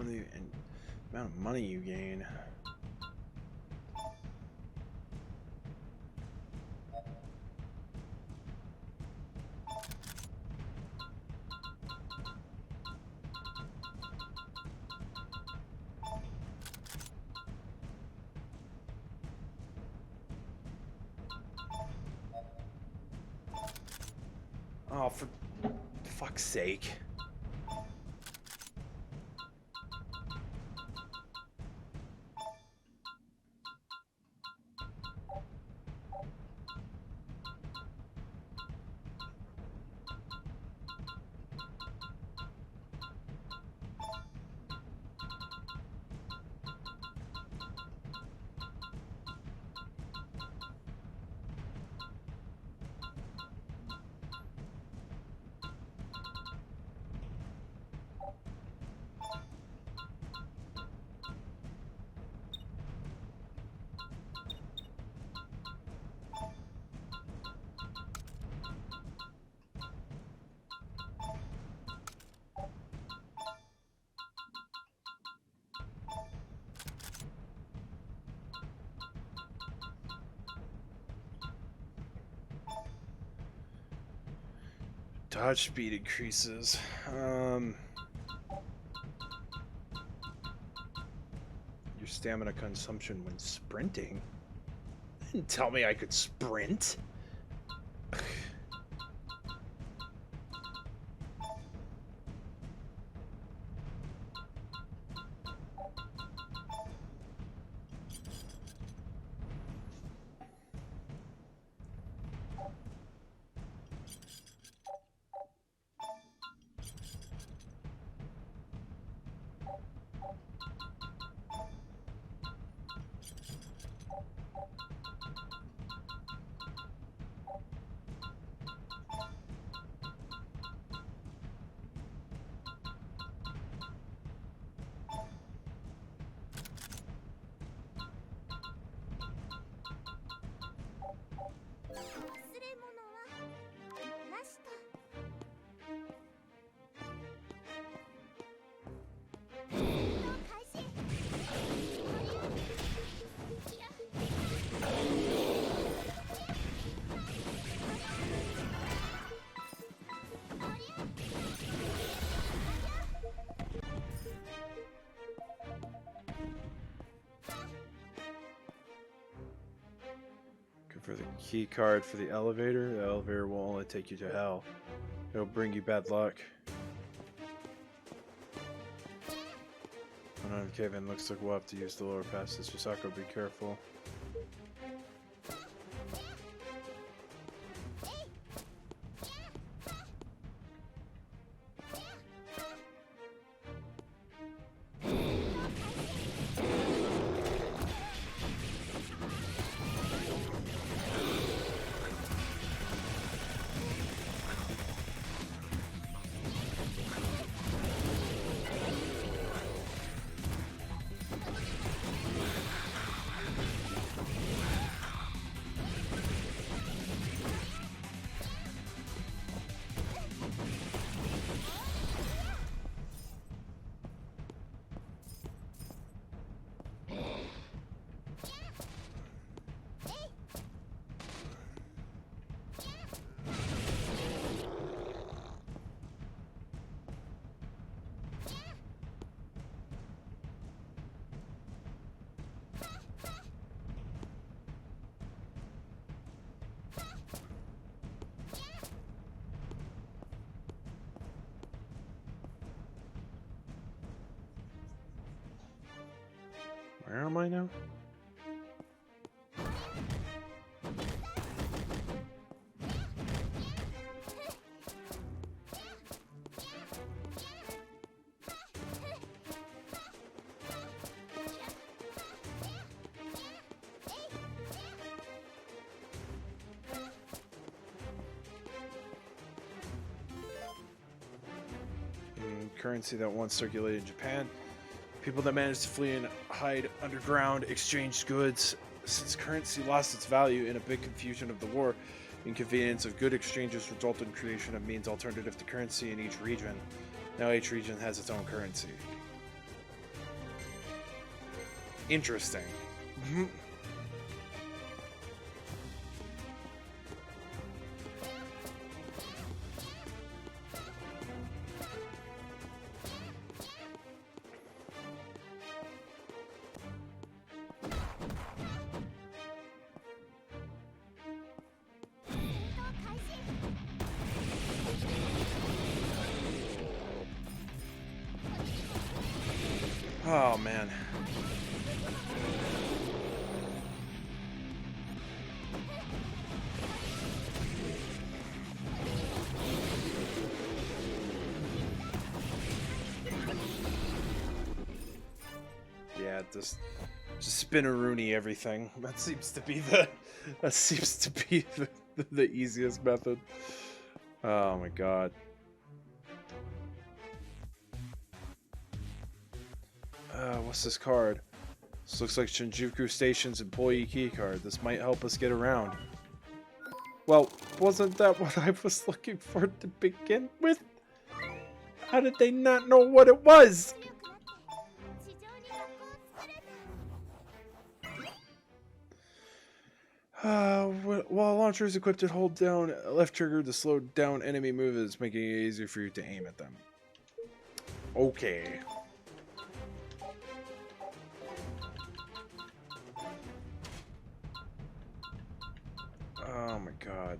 from the amount of money you gain. Oh, for fuck's sake. Dodge speed increases. Your stamina consumption when sprinting? Didn't tell me I could sprint. For the key card for the elevator will only take you to hell. It'll bring you bad luck. Another cave-in. Looks like we'll have to use the lower passes. Chisako, be careful. Where am I now? Currency that once circulated in Japan. People that managed to flee and hide underground exchanged goods. Since currency lost its value in a big confusion of the war, inconvenience of good exchanges resulted in creation of means alternative to currency in each region. Now each region has its own currency. Interesting. Oh, man. Yeah, just spin-a-rooney everything. That seems to be the easiest method. Oh my god. What's this card? This looks like Shinjuku Station's employee key card. This might help us get around. Well, wasn't that what I was looking for to begin with? How did they not know what it was? While launcher is equipped, it hold down left trigger to slow down enemy movements, making it easier for you to aim at them. Okay. Oh my god.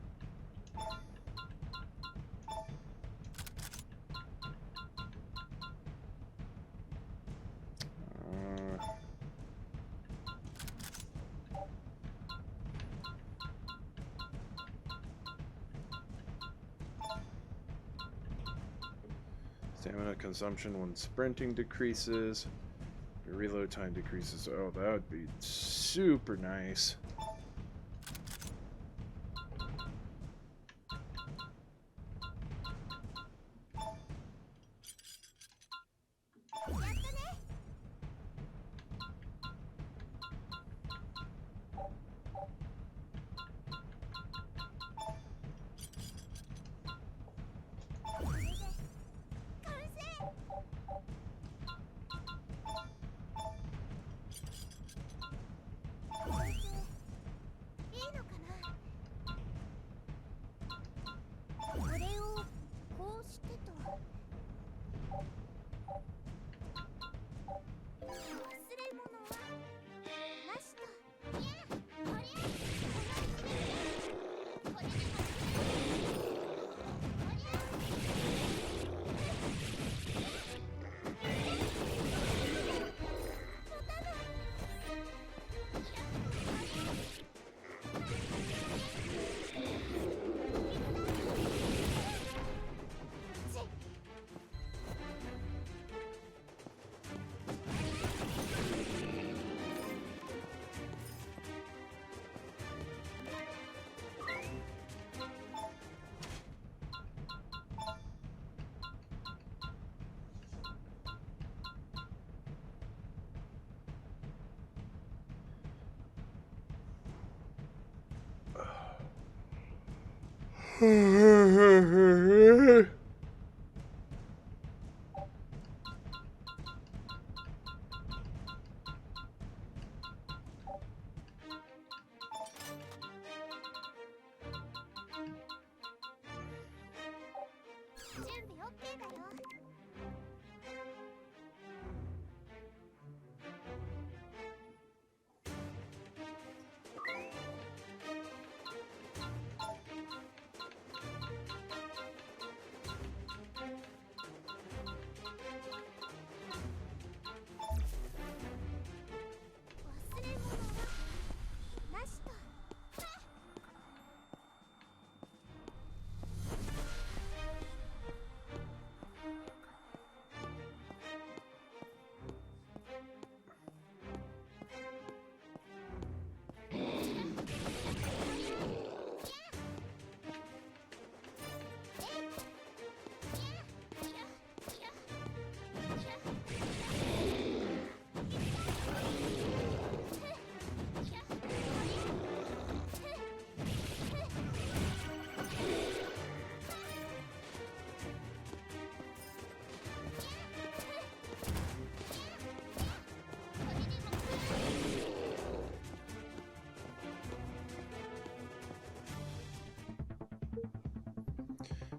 Stamina consumption when sprinting decreases. Your reload time decreases. Oh, that would be super nice.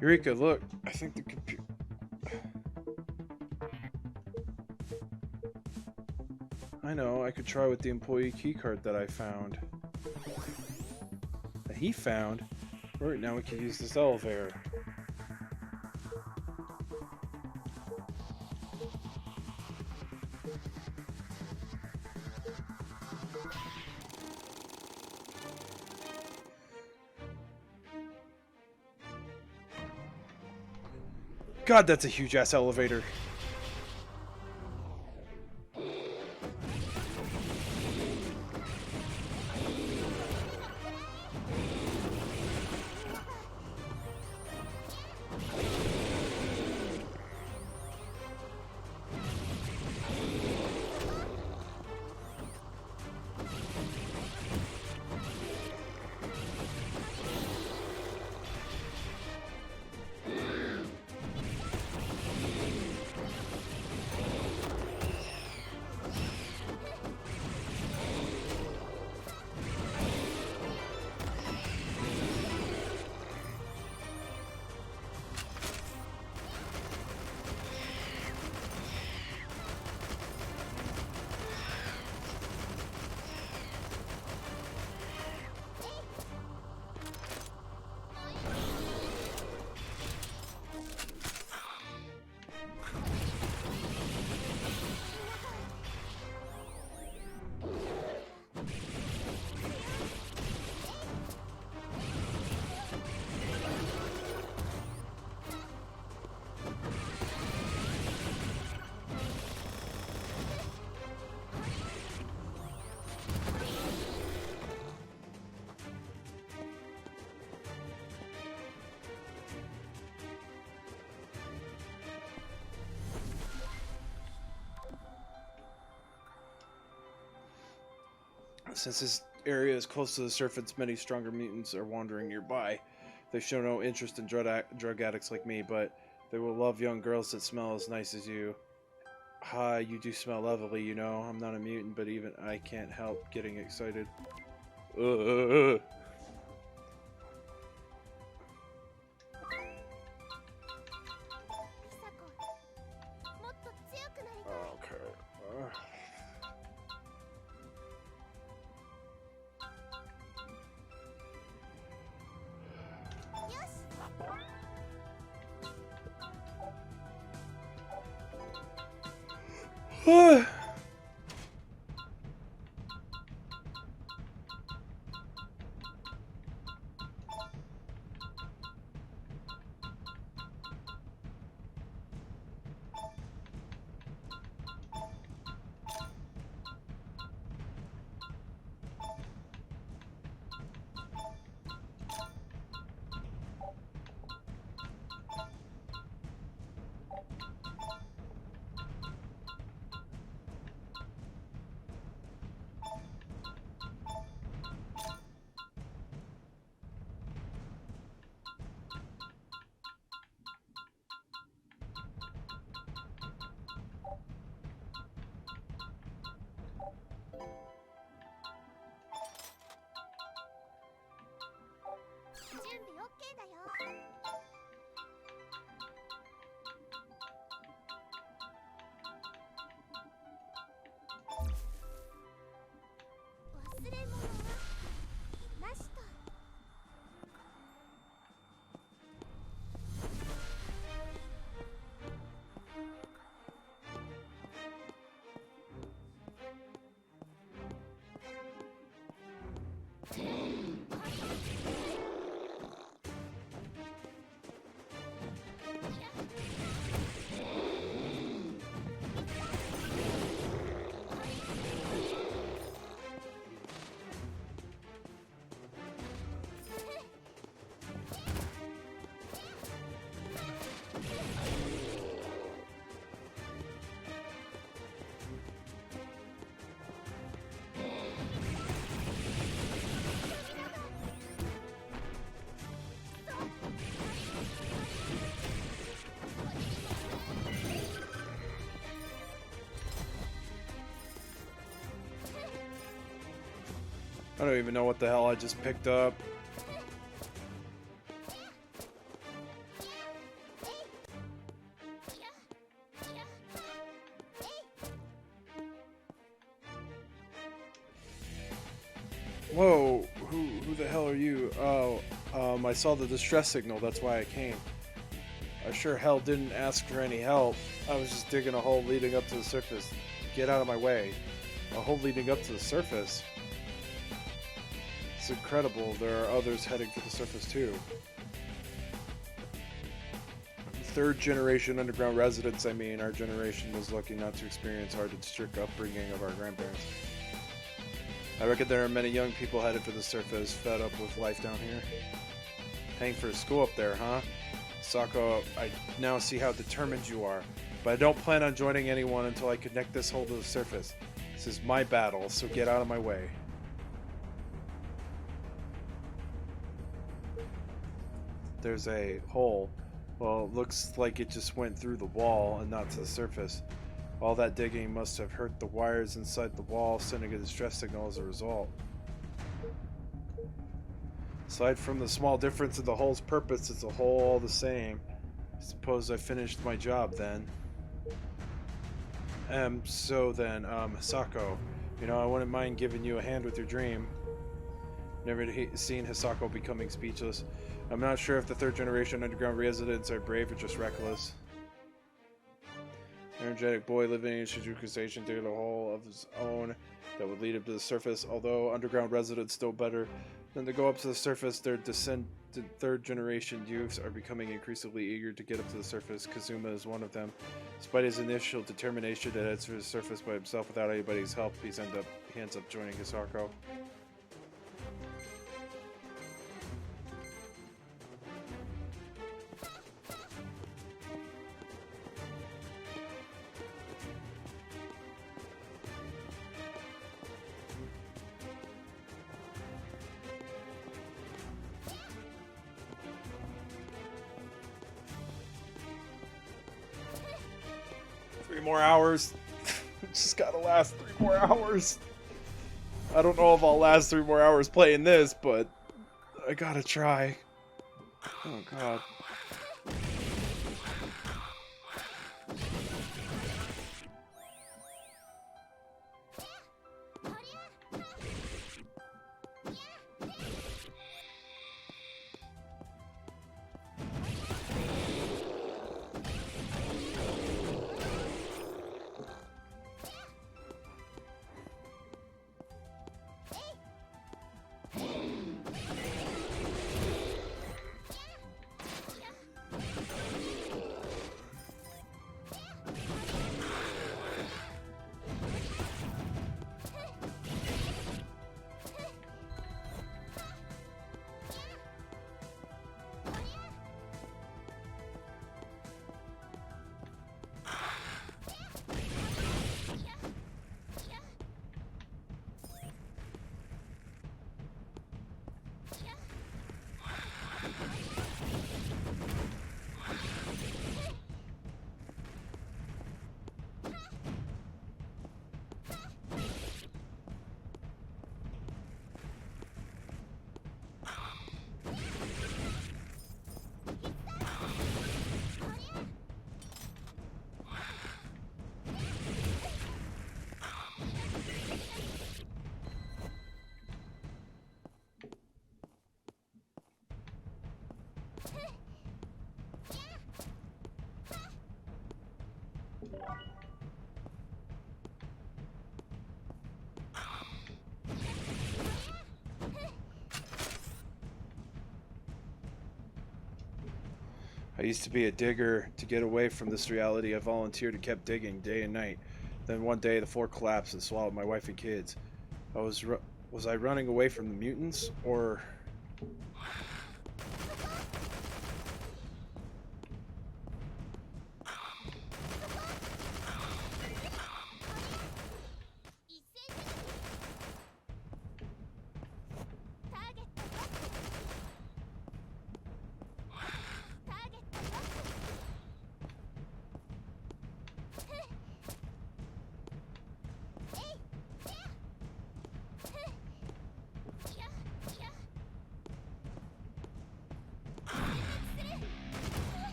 Eureka, look. I think the computer... I know, I could try with the employee keycard that I found. That he found? Right, now we can use this elevator. God, that's a huge-ass elevator. Since this area is close to the surface, many stronger mutants are wandering nearby. They show no interest in drug addicts like me, but they will love young girls that smell as nice as you. Hi, you do smell lovely, you know. I'm not a mutant, but even I can't help getting excited. Okay. I don't even know what the hell I just picked up. Whoa, who the hell are you? Oh, I saw the distress signal, that's why I came. I sure hell didn't ask for any help. I was just digging a hole leading up to the surface. Get out of my way. A hole leading up to the surface? It's incredible, there are others heading for the surface too. Third generation underground residents, I mean. Our generation was lucky not to experience hard and strict upbringing of our grandparents. I reckon there are many young people headed for the surface, fed up with life down here. Paying for school up there, huh? Sako, I now see how determined you are, but I don't plan on joining anyone until I connect this hole to the surface. This is my battle, so get out of my way. There's a hole. Well, it looks like it just went through the wall and not to the surface. All that digging must have hurt the wires inside the wall, sending a distress signal as a result. Aside from the small difference in the hole's purpose, it's a hole all the same. I suppose I finished my job then. So then, Hisako, you know, I wouldn't mind giving you a hand with your dream. Never seen Hisako becoming speechless. I'm not sure if the third generation underground residents are brave or just reckless. Energetic boy living in Shinjuku Station digging a hole of his own that would lead him to the surface. Although underground residents know better than to go up to the surface, their descended third generation youths are becoming increasingly eager to get up to the surface. Kazuma is one of them. Despite his initial determination to head to the surface by himself without anybody's help, he ends up joining Hisako. 3 more hours. Just gotta last 3 more hours. I don't know if I'll last 3 more hours playing this, but I gotta try. Oh god. I used to be a digger. To get away from this reality, I volunteered and kept digging day and night. Then one day the floor collapsed and swallowed my wife and kids. Was I running away from the mutants, or...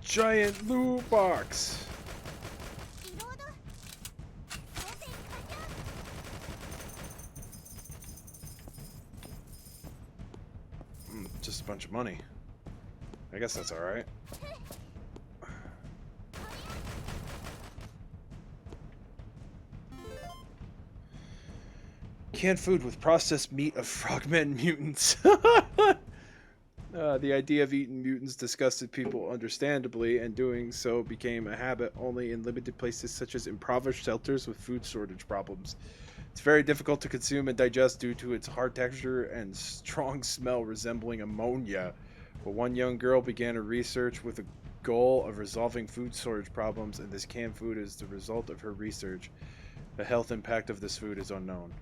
giant loot box. Just a bunch of money. I guess that's alright. Canned food with processed meat of frogmen mutants. The idea of eating mutants disgusted people understandably, and doing so became a habit only in limited places such as impoverished shelters with food shortage problems. It's very difficult to consume and digest due to its hard texture and strong smell resembling ammonia. But one young girl began a research with a goal of resolving food shortage problems, and this canned food is the result of her research. The health impact of this food is unknown.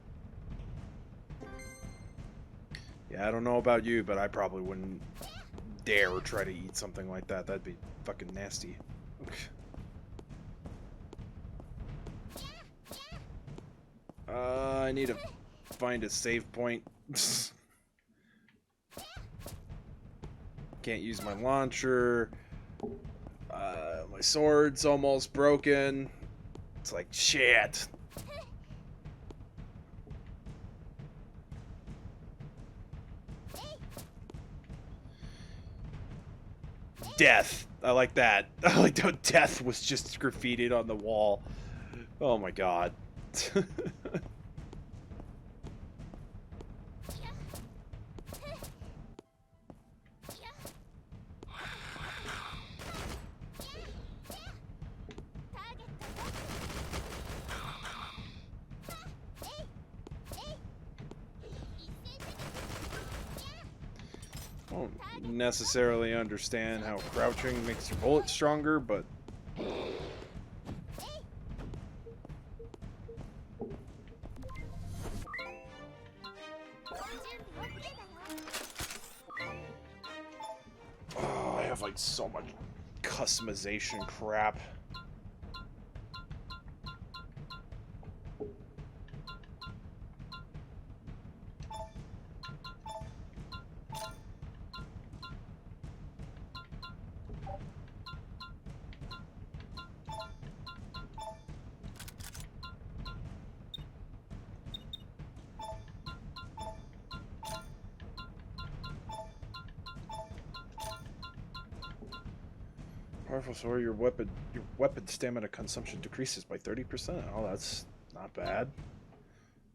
Yeah, I don't know about you, but I probably wouldn't dare try to eat something like that. That'd be fucking nasty. I need to find a save point. Can't use my launcher. My sword's almost broken. It's like, shit. Death. I like that. I like how death was just graffitied on the wall. Oh my god. I don't necessarily understand how crouching makes your bullet stronger, but oh, I have like so much customization crap. Powerful sword, your weapon stamina consumption decreases by 30%. Oh, that's not bad.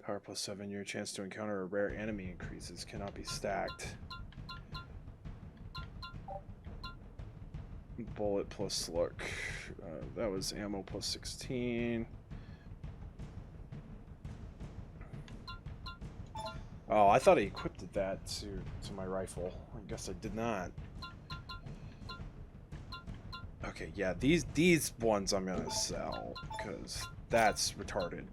Power plus 7, your chance to encounter a rare enemy increases. Cannot be stacked. Bullet plus luck. That was ammo plus 16. Oh, I thought I equipped that to my rifle. I guess I did not. Okay, yeah, these ones I'm gonna sell, because that's retarded.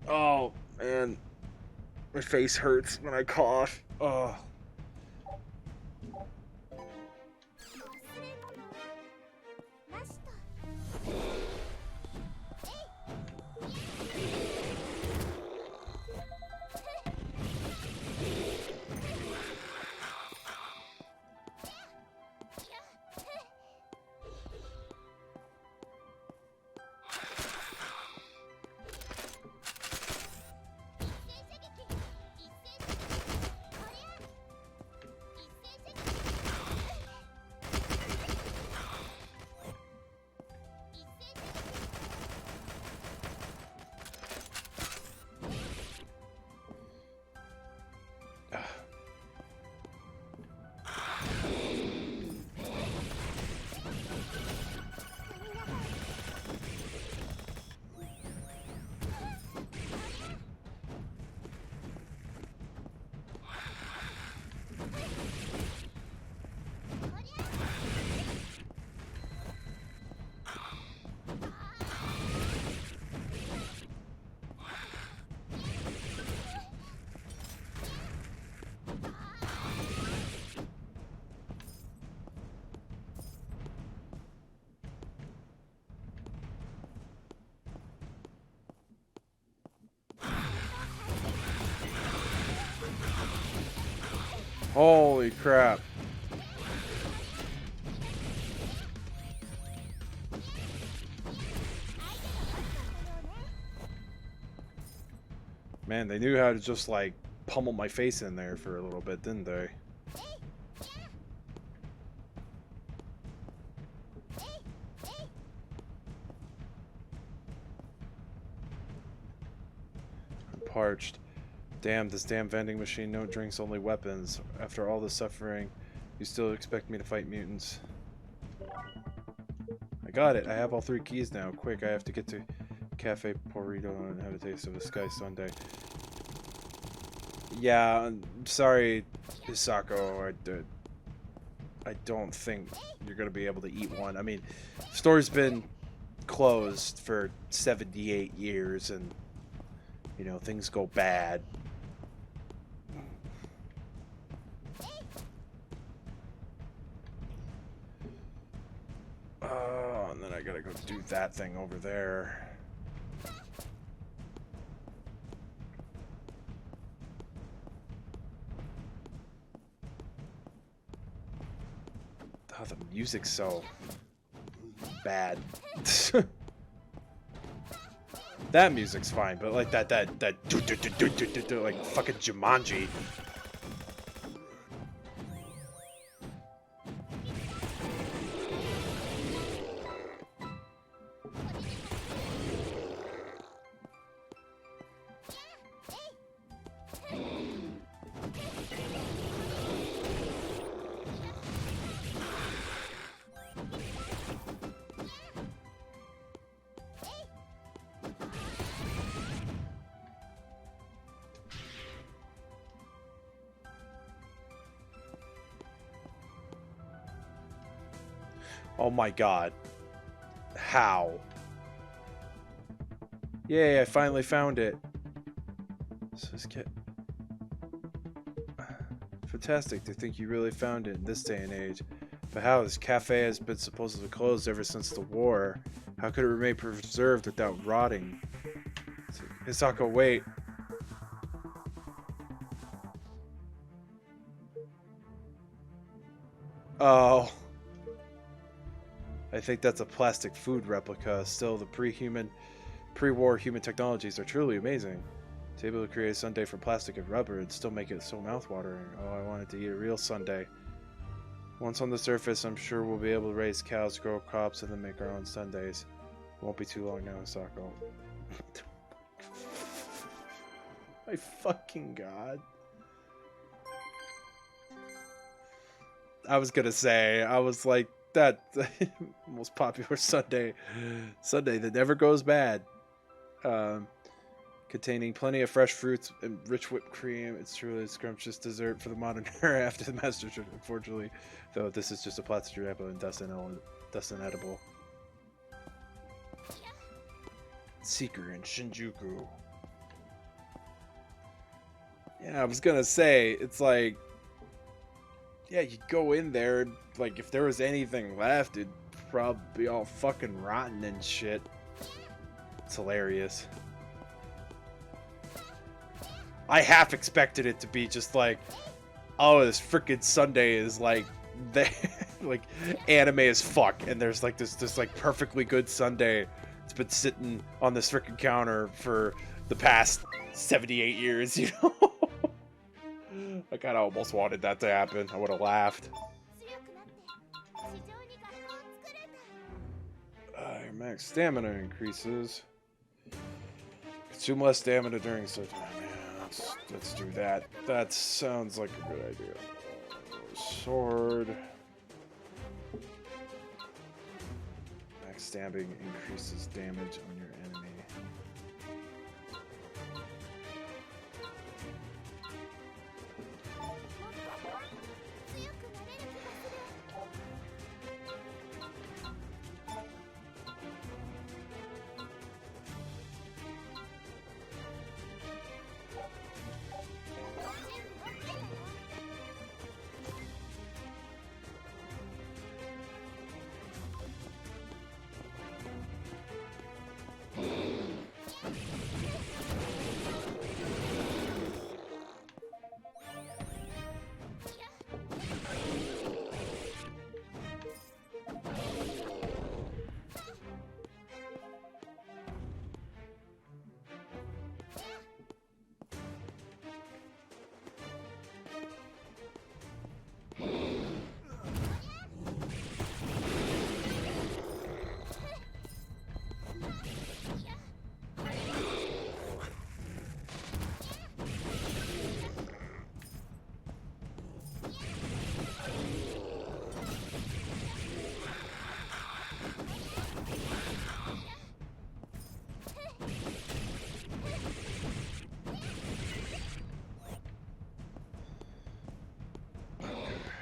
Oh, man. My face hurts when I cough. Ugh. Holy crap. Man, they knew how to just like pummel my face in there for a little bit, didn't they? I'm parched. Damn, this damn vending machine, no drinks, only weapons. After all the suffering, you still expect me to fight mutants? I got it. I have all 3 keys now. Quick, I have to get to Cafe Porrito and have a taste of a Sky Sundae. Yeah, I'm sorry, Hisako. I don't think you're going to be able to eat one. I mean, the store's been closed for 78 years and, you know, things go bad. And then I gotta go do that thing over there. Oh, the music's so bad. That music's fine, but like that like fucking Jumanji. Oh my god. How? Yay, I finally found it. So let's get... Fantastic to think you really found it in this day and age. But how? This cafe has been supposedly closed ever since the war. How could it remain preserved without rotting? Hisako, wait. Oh. I think that's a plastic food replica. Still, the pre-war human technologies are truly amazing. To be able to create a sundae from plastic and rubber and still make it so mouthwatering. Oh, I wanted to eat a real sundae. Once on the surface, I'm sure we'll be able to raise cows, grow crops, and then make our own sundaes. Won't be too long now, Hisako. My fucking god. I was gonna say, I was like, that most popular sundae that never goes bad. Containing plenty of fresh fruits and rich whipped cream. It's truly a scrumptious dessert for the modern era after the master trip, unfortunately. Though this is just a plastic wrap and dust inedible. Seeker in Shinjuku. Yeah, I was gonna say, it's like, yeah, you go in there, and, like, if there was anything left, it'd probably be all fucking rotten and shit. It's hilarious. I half expected it to be just like, oh, this freaking sundae is like, like anime as fuck, and there's like this like perfectly good sundae. It's been sitting on this freaking counter for the past 78 years, you know. I kind of almost wanted that to happen. I would have laughed. Your max stamina increases. Consume less stamina during such. Let's do that. That sounds like a good idea. Sword. Max stabbing increases damage on your enemy.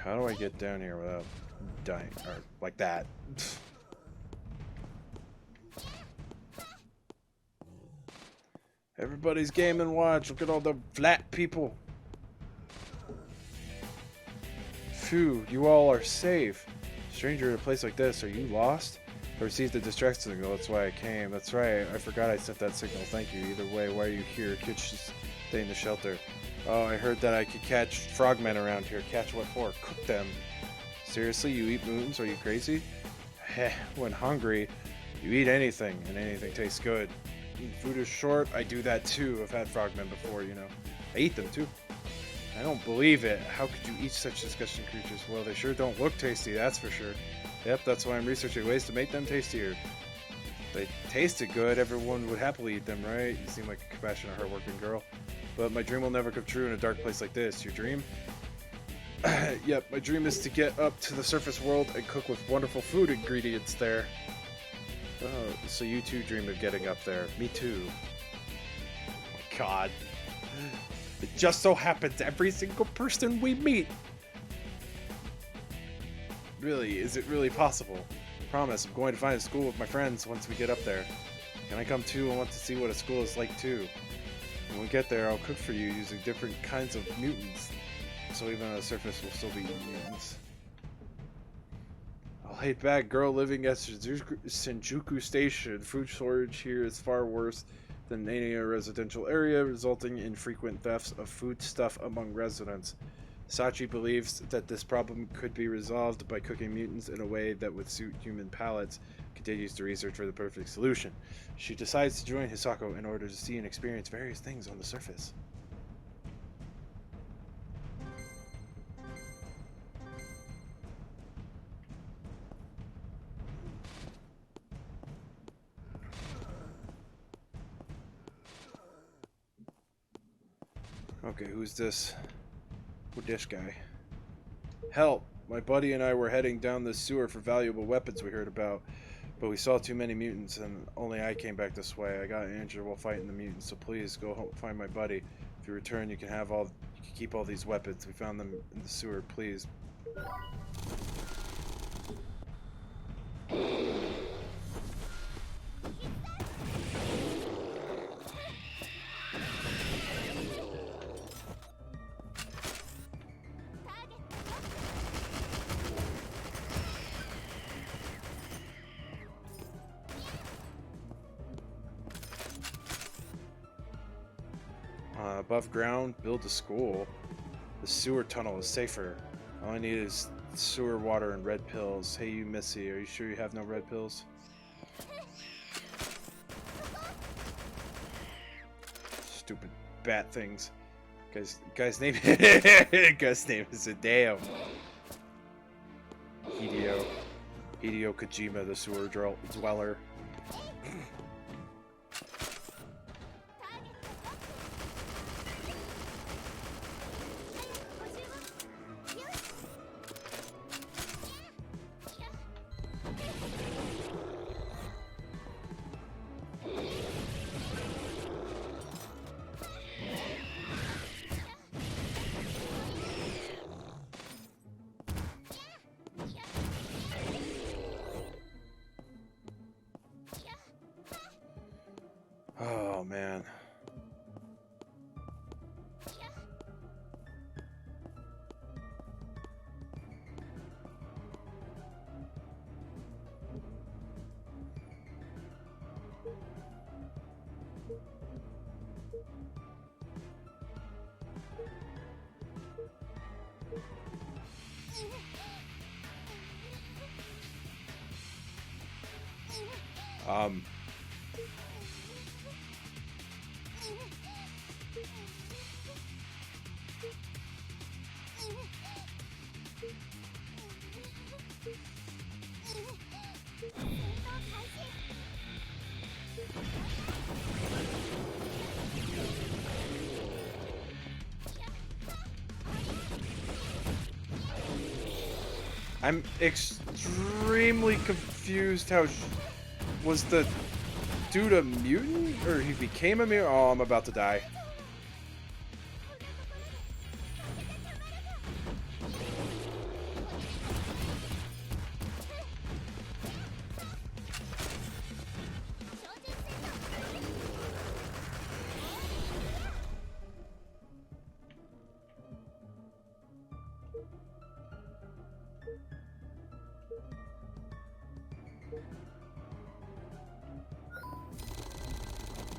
How do I get down here without dying? Or like that. Everybody's Game and Watch. Look at all the flat people. Phew, you all are safe. Stranger in a place like this, are you lost? I received the distress signal, that's why I came. That's right, I forgot I sent that signal. Thank you. Either way, why are you here? Kids should stay in the shelter. Oh, I heard that I could catch frogmen around here. Catch what for? Cook them. Seriously, you eat moons? Are you crazy? Heh, when hungry, you eat anything, and anything tastes good. When food is short, I do that too. I've had frogmen before, you know. I eat them too. I don't believe it. How could you eat such disgusting creatures? Well, they sure don't look tasty, that's for sure. Yep, that's why I'm researching ways to make them tastier. If they tasted good, everyone would happily eat them, right? You seem like a compassionate, hardworking girl. But my dream will never come true in a dark place like this. Your dream? Yep, my dream is to get up to the surface world and cook with wonderful food ingredients there. Oh, so you too dream of getting up there. Me too. Oh my god. It just so happens every single person we meet. Really, is it really possible? Promise, I'm going to find a school with my friends once we get up there. Can I come too? I want to see what a school is like too. When we get there, I'll cook for you using different kinds of mutants. So even on the surface, we'll still be mutants. I'll hate bad girl living at Shinjuku Station. Food shortage here is far worse than any residential area, resulting in frequent thefts of foodstuff among residents. Sachi believes that this problem could be resolved by cooking mutants in a way that would suit human palates, continues to research for the perfect solution. She decides to join Hisako in order to see and experience various things on the surface. Okay, who's this? Who's this guy? Help! My buddy and I were heading down this sewer for valuable weapons we heard about, but we saw too many mutants and only I came back this way. I got injured while fighting the mutants, so please go home, find my buddy. If you return, you can keep all these weapons. We found them in the sewer, please. Above ground, build a school. The sewer tunnel is safer. All I need is sewer water and red pills. Hey, you Missy, are you sure you have no red pills? Stupid bat things. Guy's name guy's name is Hideo. Hideo Kojima, the sewer dweller. Oh man. I'm extremely confused. Was the dude a mutant? Or he became a mutant? Oh, I'm about to die.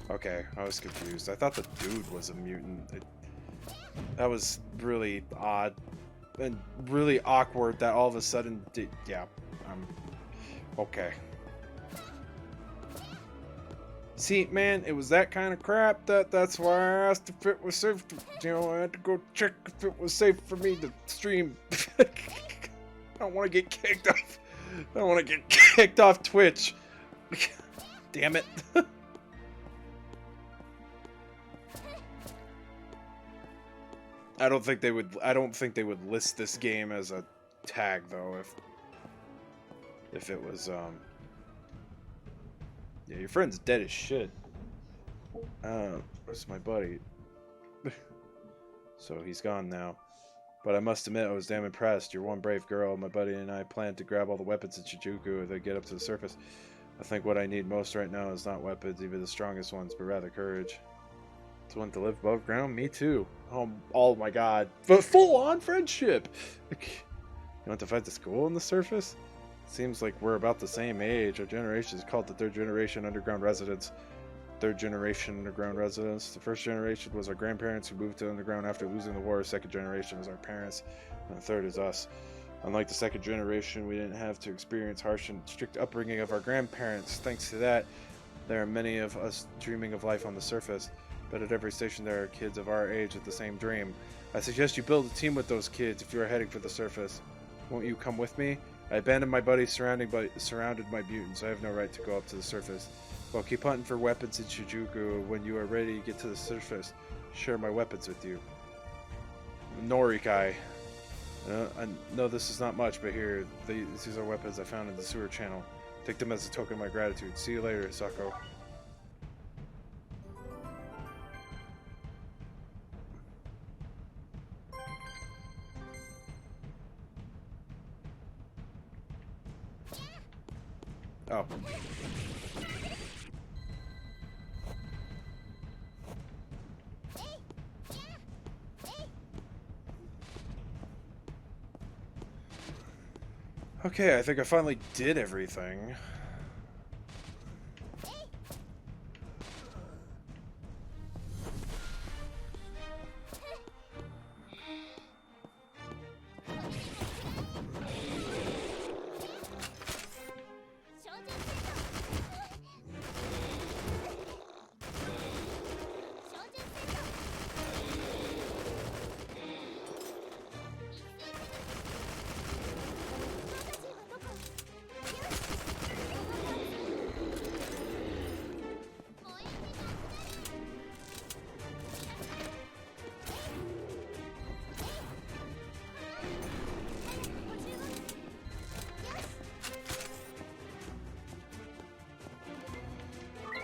Okay, I was confused. I thought the dude was a mutant. That was really odd. And really awkward that all of a sudden... yeah, okay. See, man, it was that kind of crap that's why I asked if it was safe to, you know, I had to go check if it was safe for me to stream. I don't want to get kicked off. I don't want to get kicked off Twitch. Damn it. I don't think they would list this game as a tag though if it was yeah, your friend's dead as shit. Where's my buddy? So he's gone now. But I must admit, I was damn impressed. You're one brave girl. My buddy and I plan to grab all the weapons at Shijuku if they get up to the surface. I think what I need most right now is not weapons, even the strongest ones, but rather courage. To want to live above ground? Me too. Oh my god. But full-on friendship! You want to fight the school on the surface? Seems like we're about the same age. Our generation is called the third generation underground residents. Third generation underground residents. The first generation was our grandparents who moved to underground after losing the war. Second generation is our parents. And the third is us. Unlike the second generation, we didn't have to experience harsh and strict upbringing of our grandparents. Thanks to that, there are many of us dreaming of life on the surface. But at every station there are kids of our age with the same dream. I suggest you build a team with those kids if you are heading for the surface. Won't you come with me? I abandoned my buddies surrounded by mutants. I have no right to go up to the surface. Well, keep hunting for weapons in Shijuku. When you are ready to get to the surface, share my weapons with you. Norikai. I know this is not much, but here, these are weapons I found in the sewer channel. Take them as a token of my gratitude. See you later, Sako. Oh. Okay, I think I finally did everything.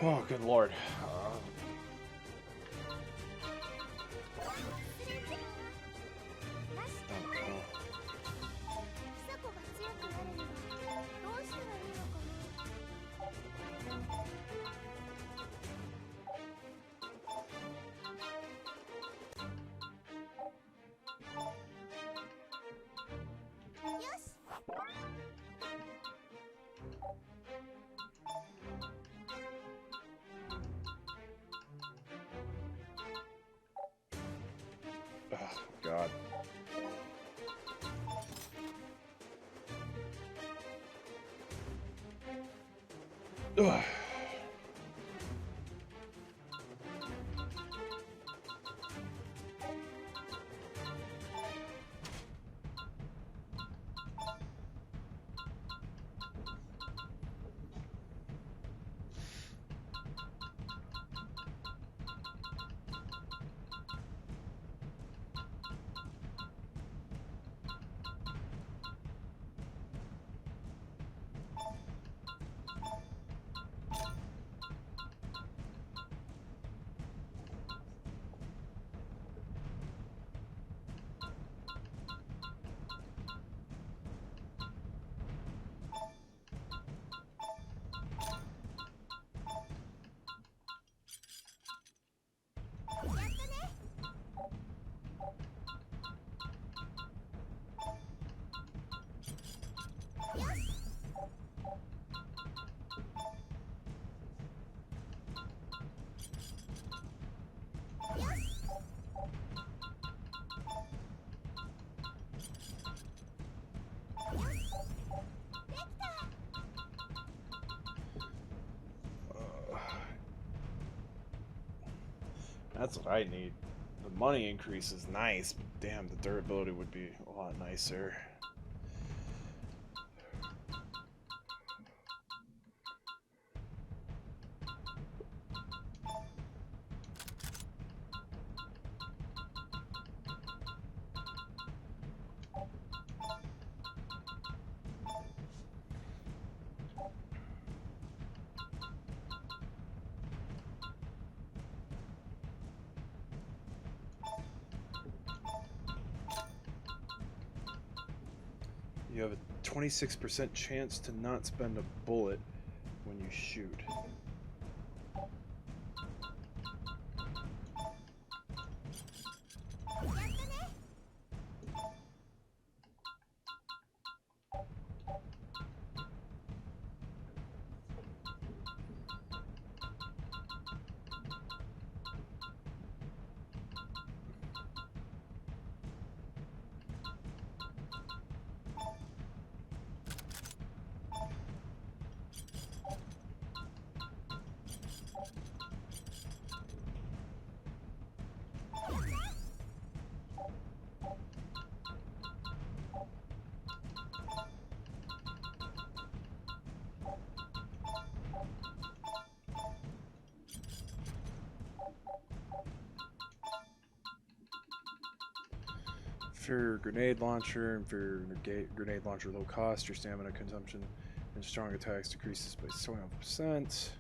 Oh, good lord. Oh, God. Ugh. That's what I need. The money increase is nice, but damn, the durability would be a lot nicer. You have a 26% chance to not spend a bullet when you shoot. For grenade launcher and for grenade launcher low cost, your stamina consumption and strong attacks decreases by 20%.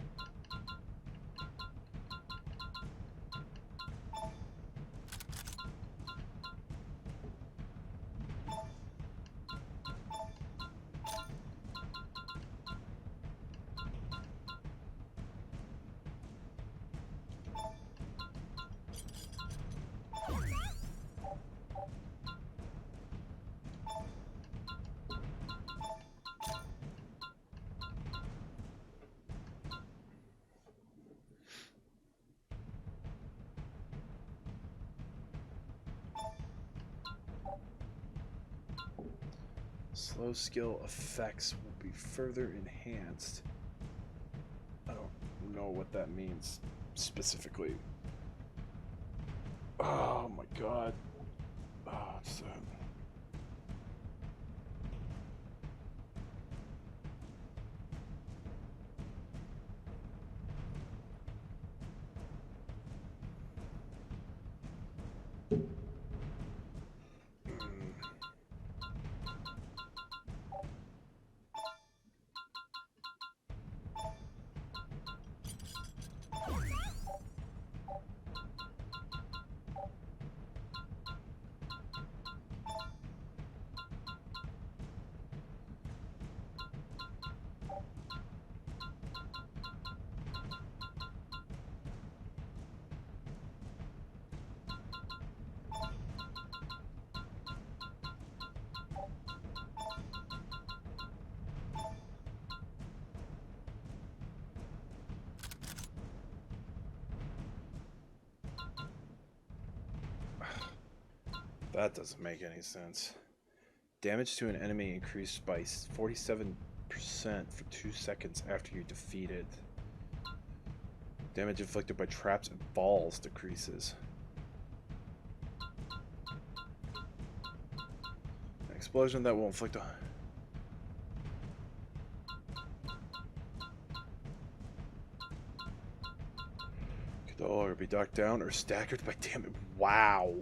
Slow skill effects will be further enhanced. I don't know what that means specifically. Oh my god. Oh, it's that. That doesn't make any sense. Damage to an enemy increased by 47% for 2 seconds after you defeat it. Damage inflicted by traps and balls decreases. An explosion that will inflict a... Could no longer be knocked down or staggered by damage. Wow.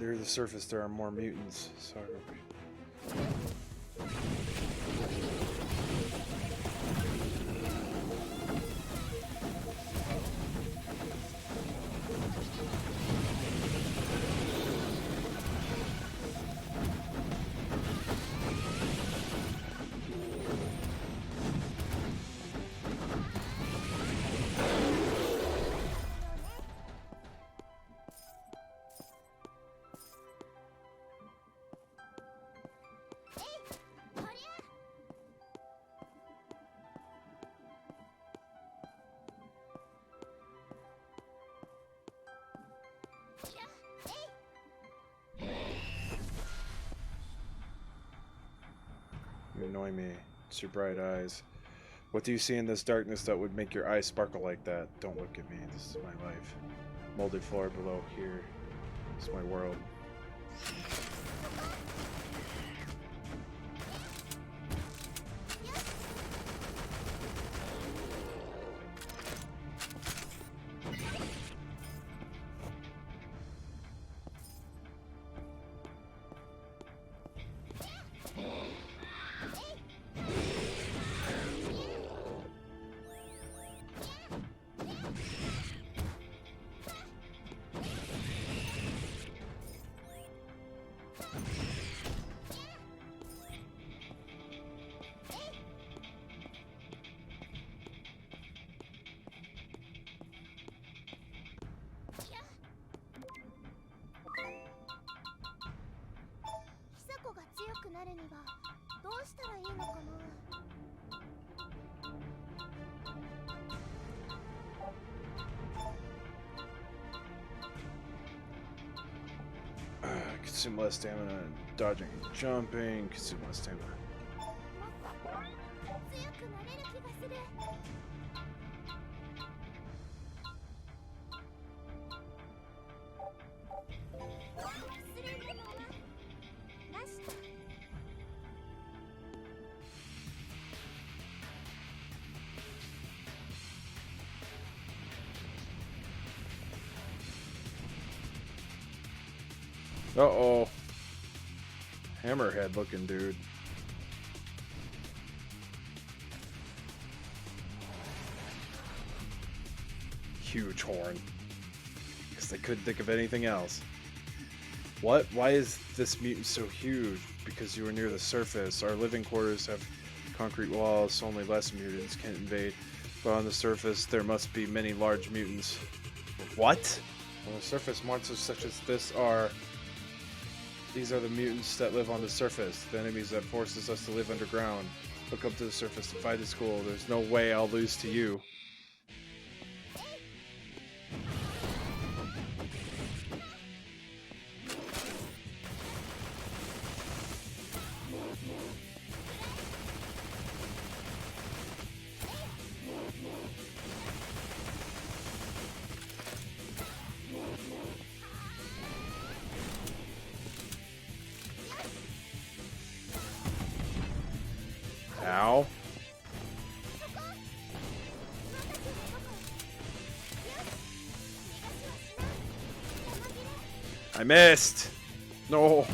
Near the surface there are more mutants. Sorry. You annoy me. It's your bright eyes. What do you see in this darkness that would make your eyes sparkle like that? Don't look at me. This is my life. Molded floor below here. It's my world. Consume less stamina, dodging, jumping, consume less stamina. Uh-oh. Hammerhead looking dude. Huge horn. Because they couldn't think of anything else. What? Why is this mutant so huge? Because you were near the surface. Our living quarters have concrete walls, so only less mutants can invade. But on the surface, there must be many large mutants. What? On the surface, monsters such as this are... These are the mutants that live on the surface, the enemies that forces us to live underground. Look up to the surface to fight the school. There's no way I'll lose to you. Ow. I missed. No.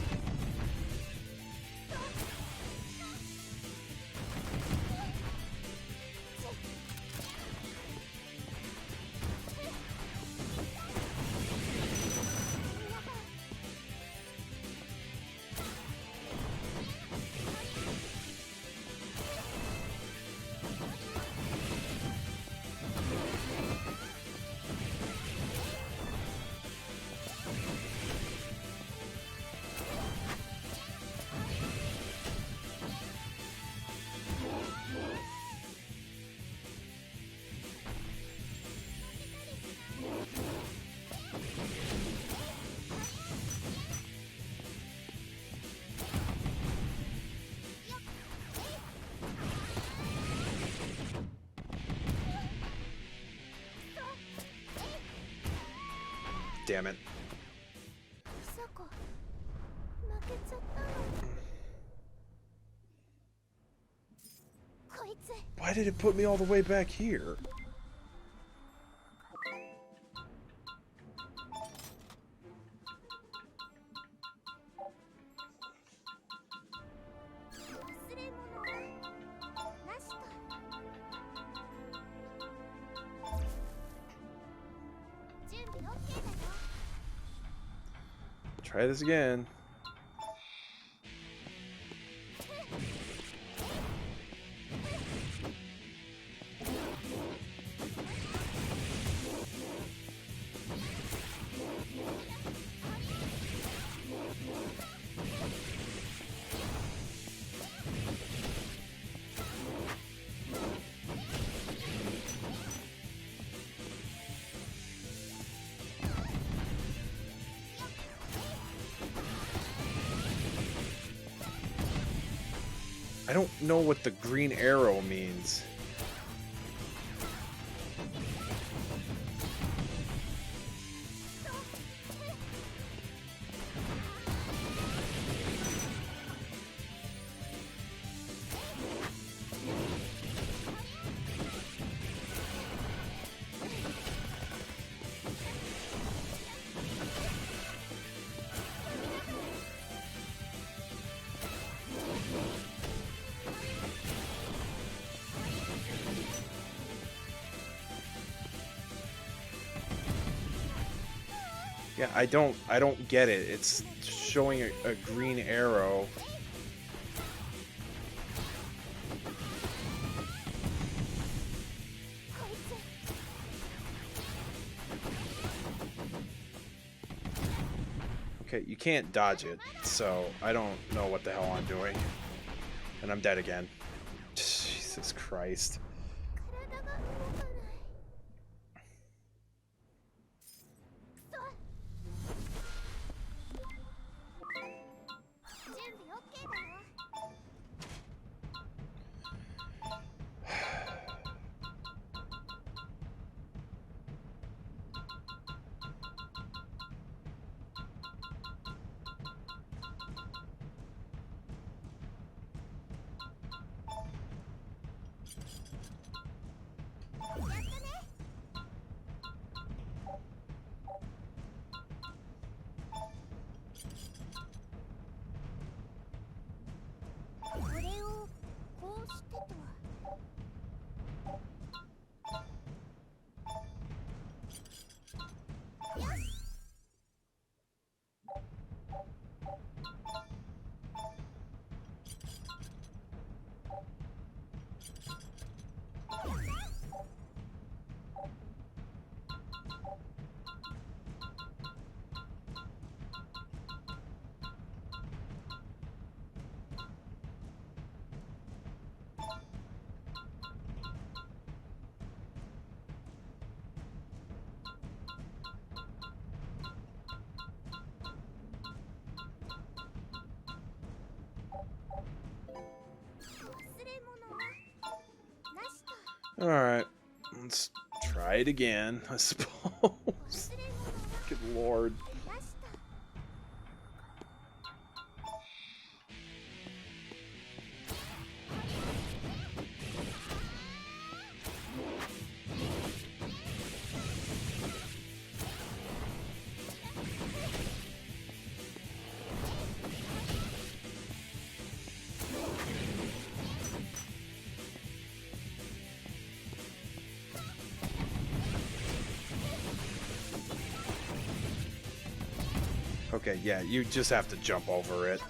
Damn it. Why did it put me all the way back here? Try this again. I don't know what the green arrow means. Yeah, I don't get it. It's showing a green arrow. Okay, you can't dodge it, so I don't know what the hell I'm doing. And I'm dead again. Jesus Christ. Alright, let's try it again, I suppose. Good lord. Okay, yeah, you just have to jump over it.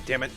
Damn it.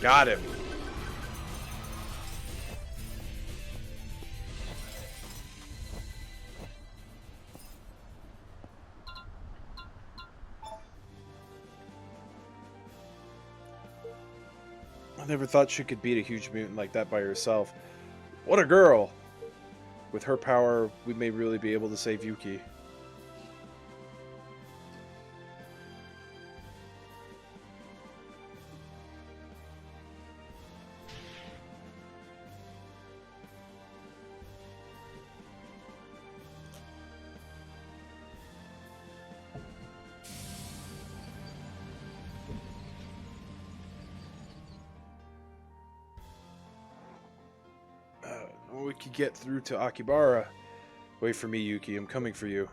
Got him. I never thought she could beat a huge mutant like that by herself. What a girl! With her power, we may really be able to save Yuki. We could get through to Akibara. Wait for me, Yuki. I'm coming for you.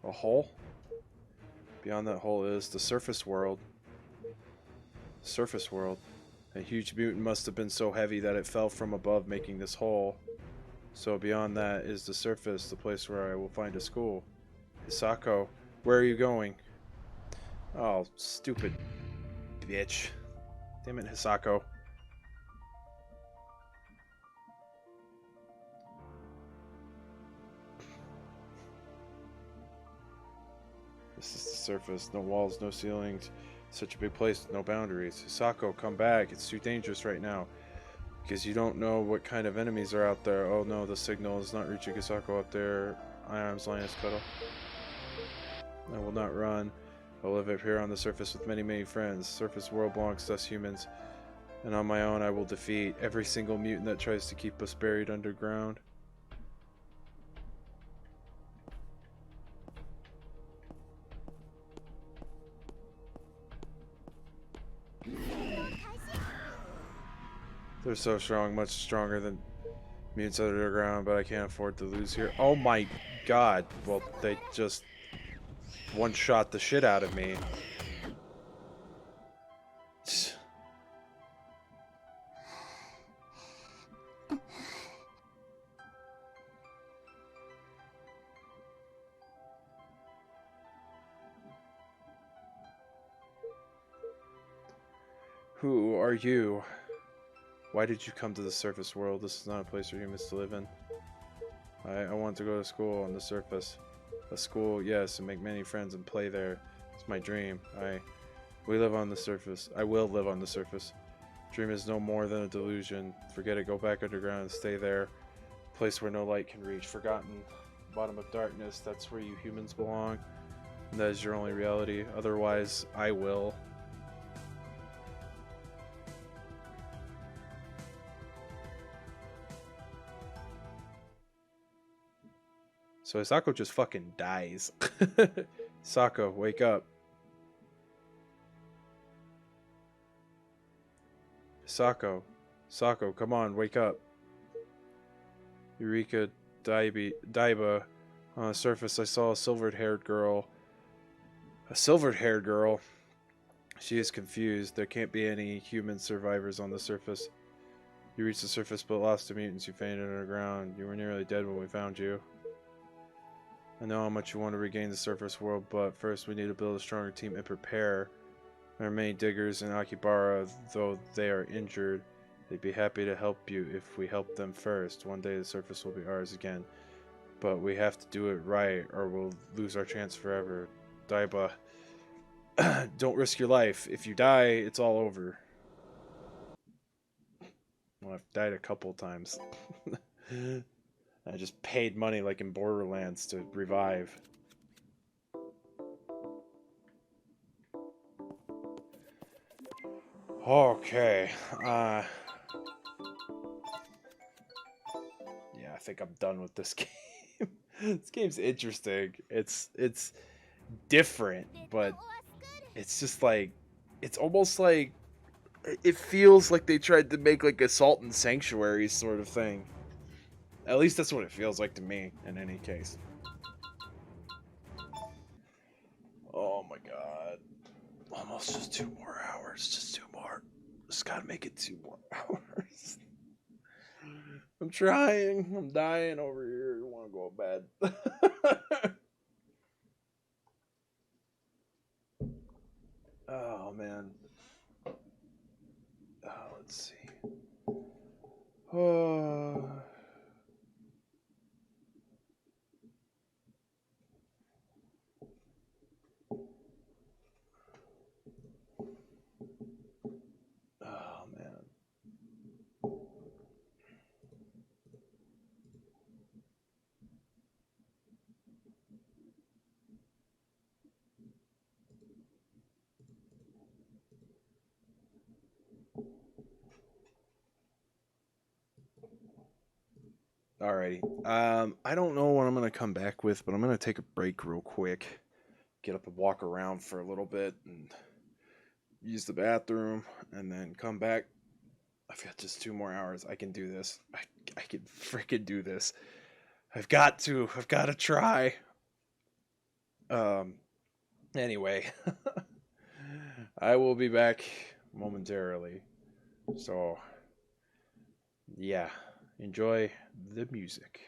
A hole? Beyond that hole is the surface world. Surface world. A huge mutant must have been so heavy that it fell from above, making this hole. So beyond that is the surface, the place where I will find a school. Hisako, where are you going? Oh, stupid bitch. Damn it, Hisako. This is the surface. No walls, no ceilings. Such a big place with no boundaries. Hisako, come back. It's too dangerous right now. Because you don't know what kind of enemies are out there. Oh no, the signal is not reaching Hisako up there. Arms, Linus, cuddle. I will not run. I live up here on the surface with many, many friends. Surface world belongs to us humans. And on my own, I will defeat every single mutant that tries to keep us buried underground. They're so strong, much stronger than mutants underground, but I can't afford to lose here. Oh my god. Well, they just one-shot the shit out of me. Who are you? Why did you come to the surface world? This is not a place for humans to live in. I want to go to school on the surface. A school, yes, and make many friends and play there. It's my dream. We live on the surface. I will live on the surface. Dream is no more than a delusion. Forget it. Go back underground and stay there. Place where no light can reach. Forgotten. Bottom of darkness. That's where you humans belong. And that is your only reality. Otherwise, I will. So Hisako just fucking dies. Sako, wake up. Sako, come on, wake up. Eureka, Daiba. On the surface, I saw a silvered-haired girl. A silvered-haired girl? She is confused. There can't be any human survivors on the surface. You reached the surface but lost to mutants. You fainted underground. You were nearly dead when we found you. I know how much you want to regain the surface world, but first we need to build a stronger team and prepare. There are many diggers in Akibara, though they are injured. They'd be happy to help you if we help them first. One day the surface will be ours again. But we have to do it right, or we'll lose our chance forever. Daiba, don't risk your life. If you die, it's all over. Well, I've died a couple times. I just paid money like in Borderlands to revive. Okay. Yeah, I think I'm done with this game. This game's interesting. It's different, but it's just like, it's almost like, it feels like they tried to make like Assault and Sanctuary sort of thing. At least that's what it feels like to me, in any case. Oh my god. Almost just 2 more hours. Just 2 more. Just gotta make it 2 more hours. I'm trying. I'm dying over here. want to go to bed. Oh, man. Let's see. Oh. Oh, man. Alrighty. I don't know what I'm gonna come back with, but I'm gonna take a break real quick. Get up and walk around for a little bit and use the bathroom, and then come back. I've got just 2 more hours. I can do this. I can freaking do this. I've got to. I've got to try. Um. Anyway, I will be back momentarily. So, yeah, enjoy the music.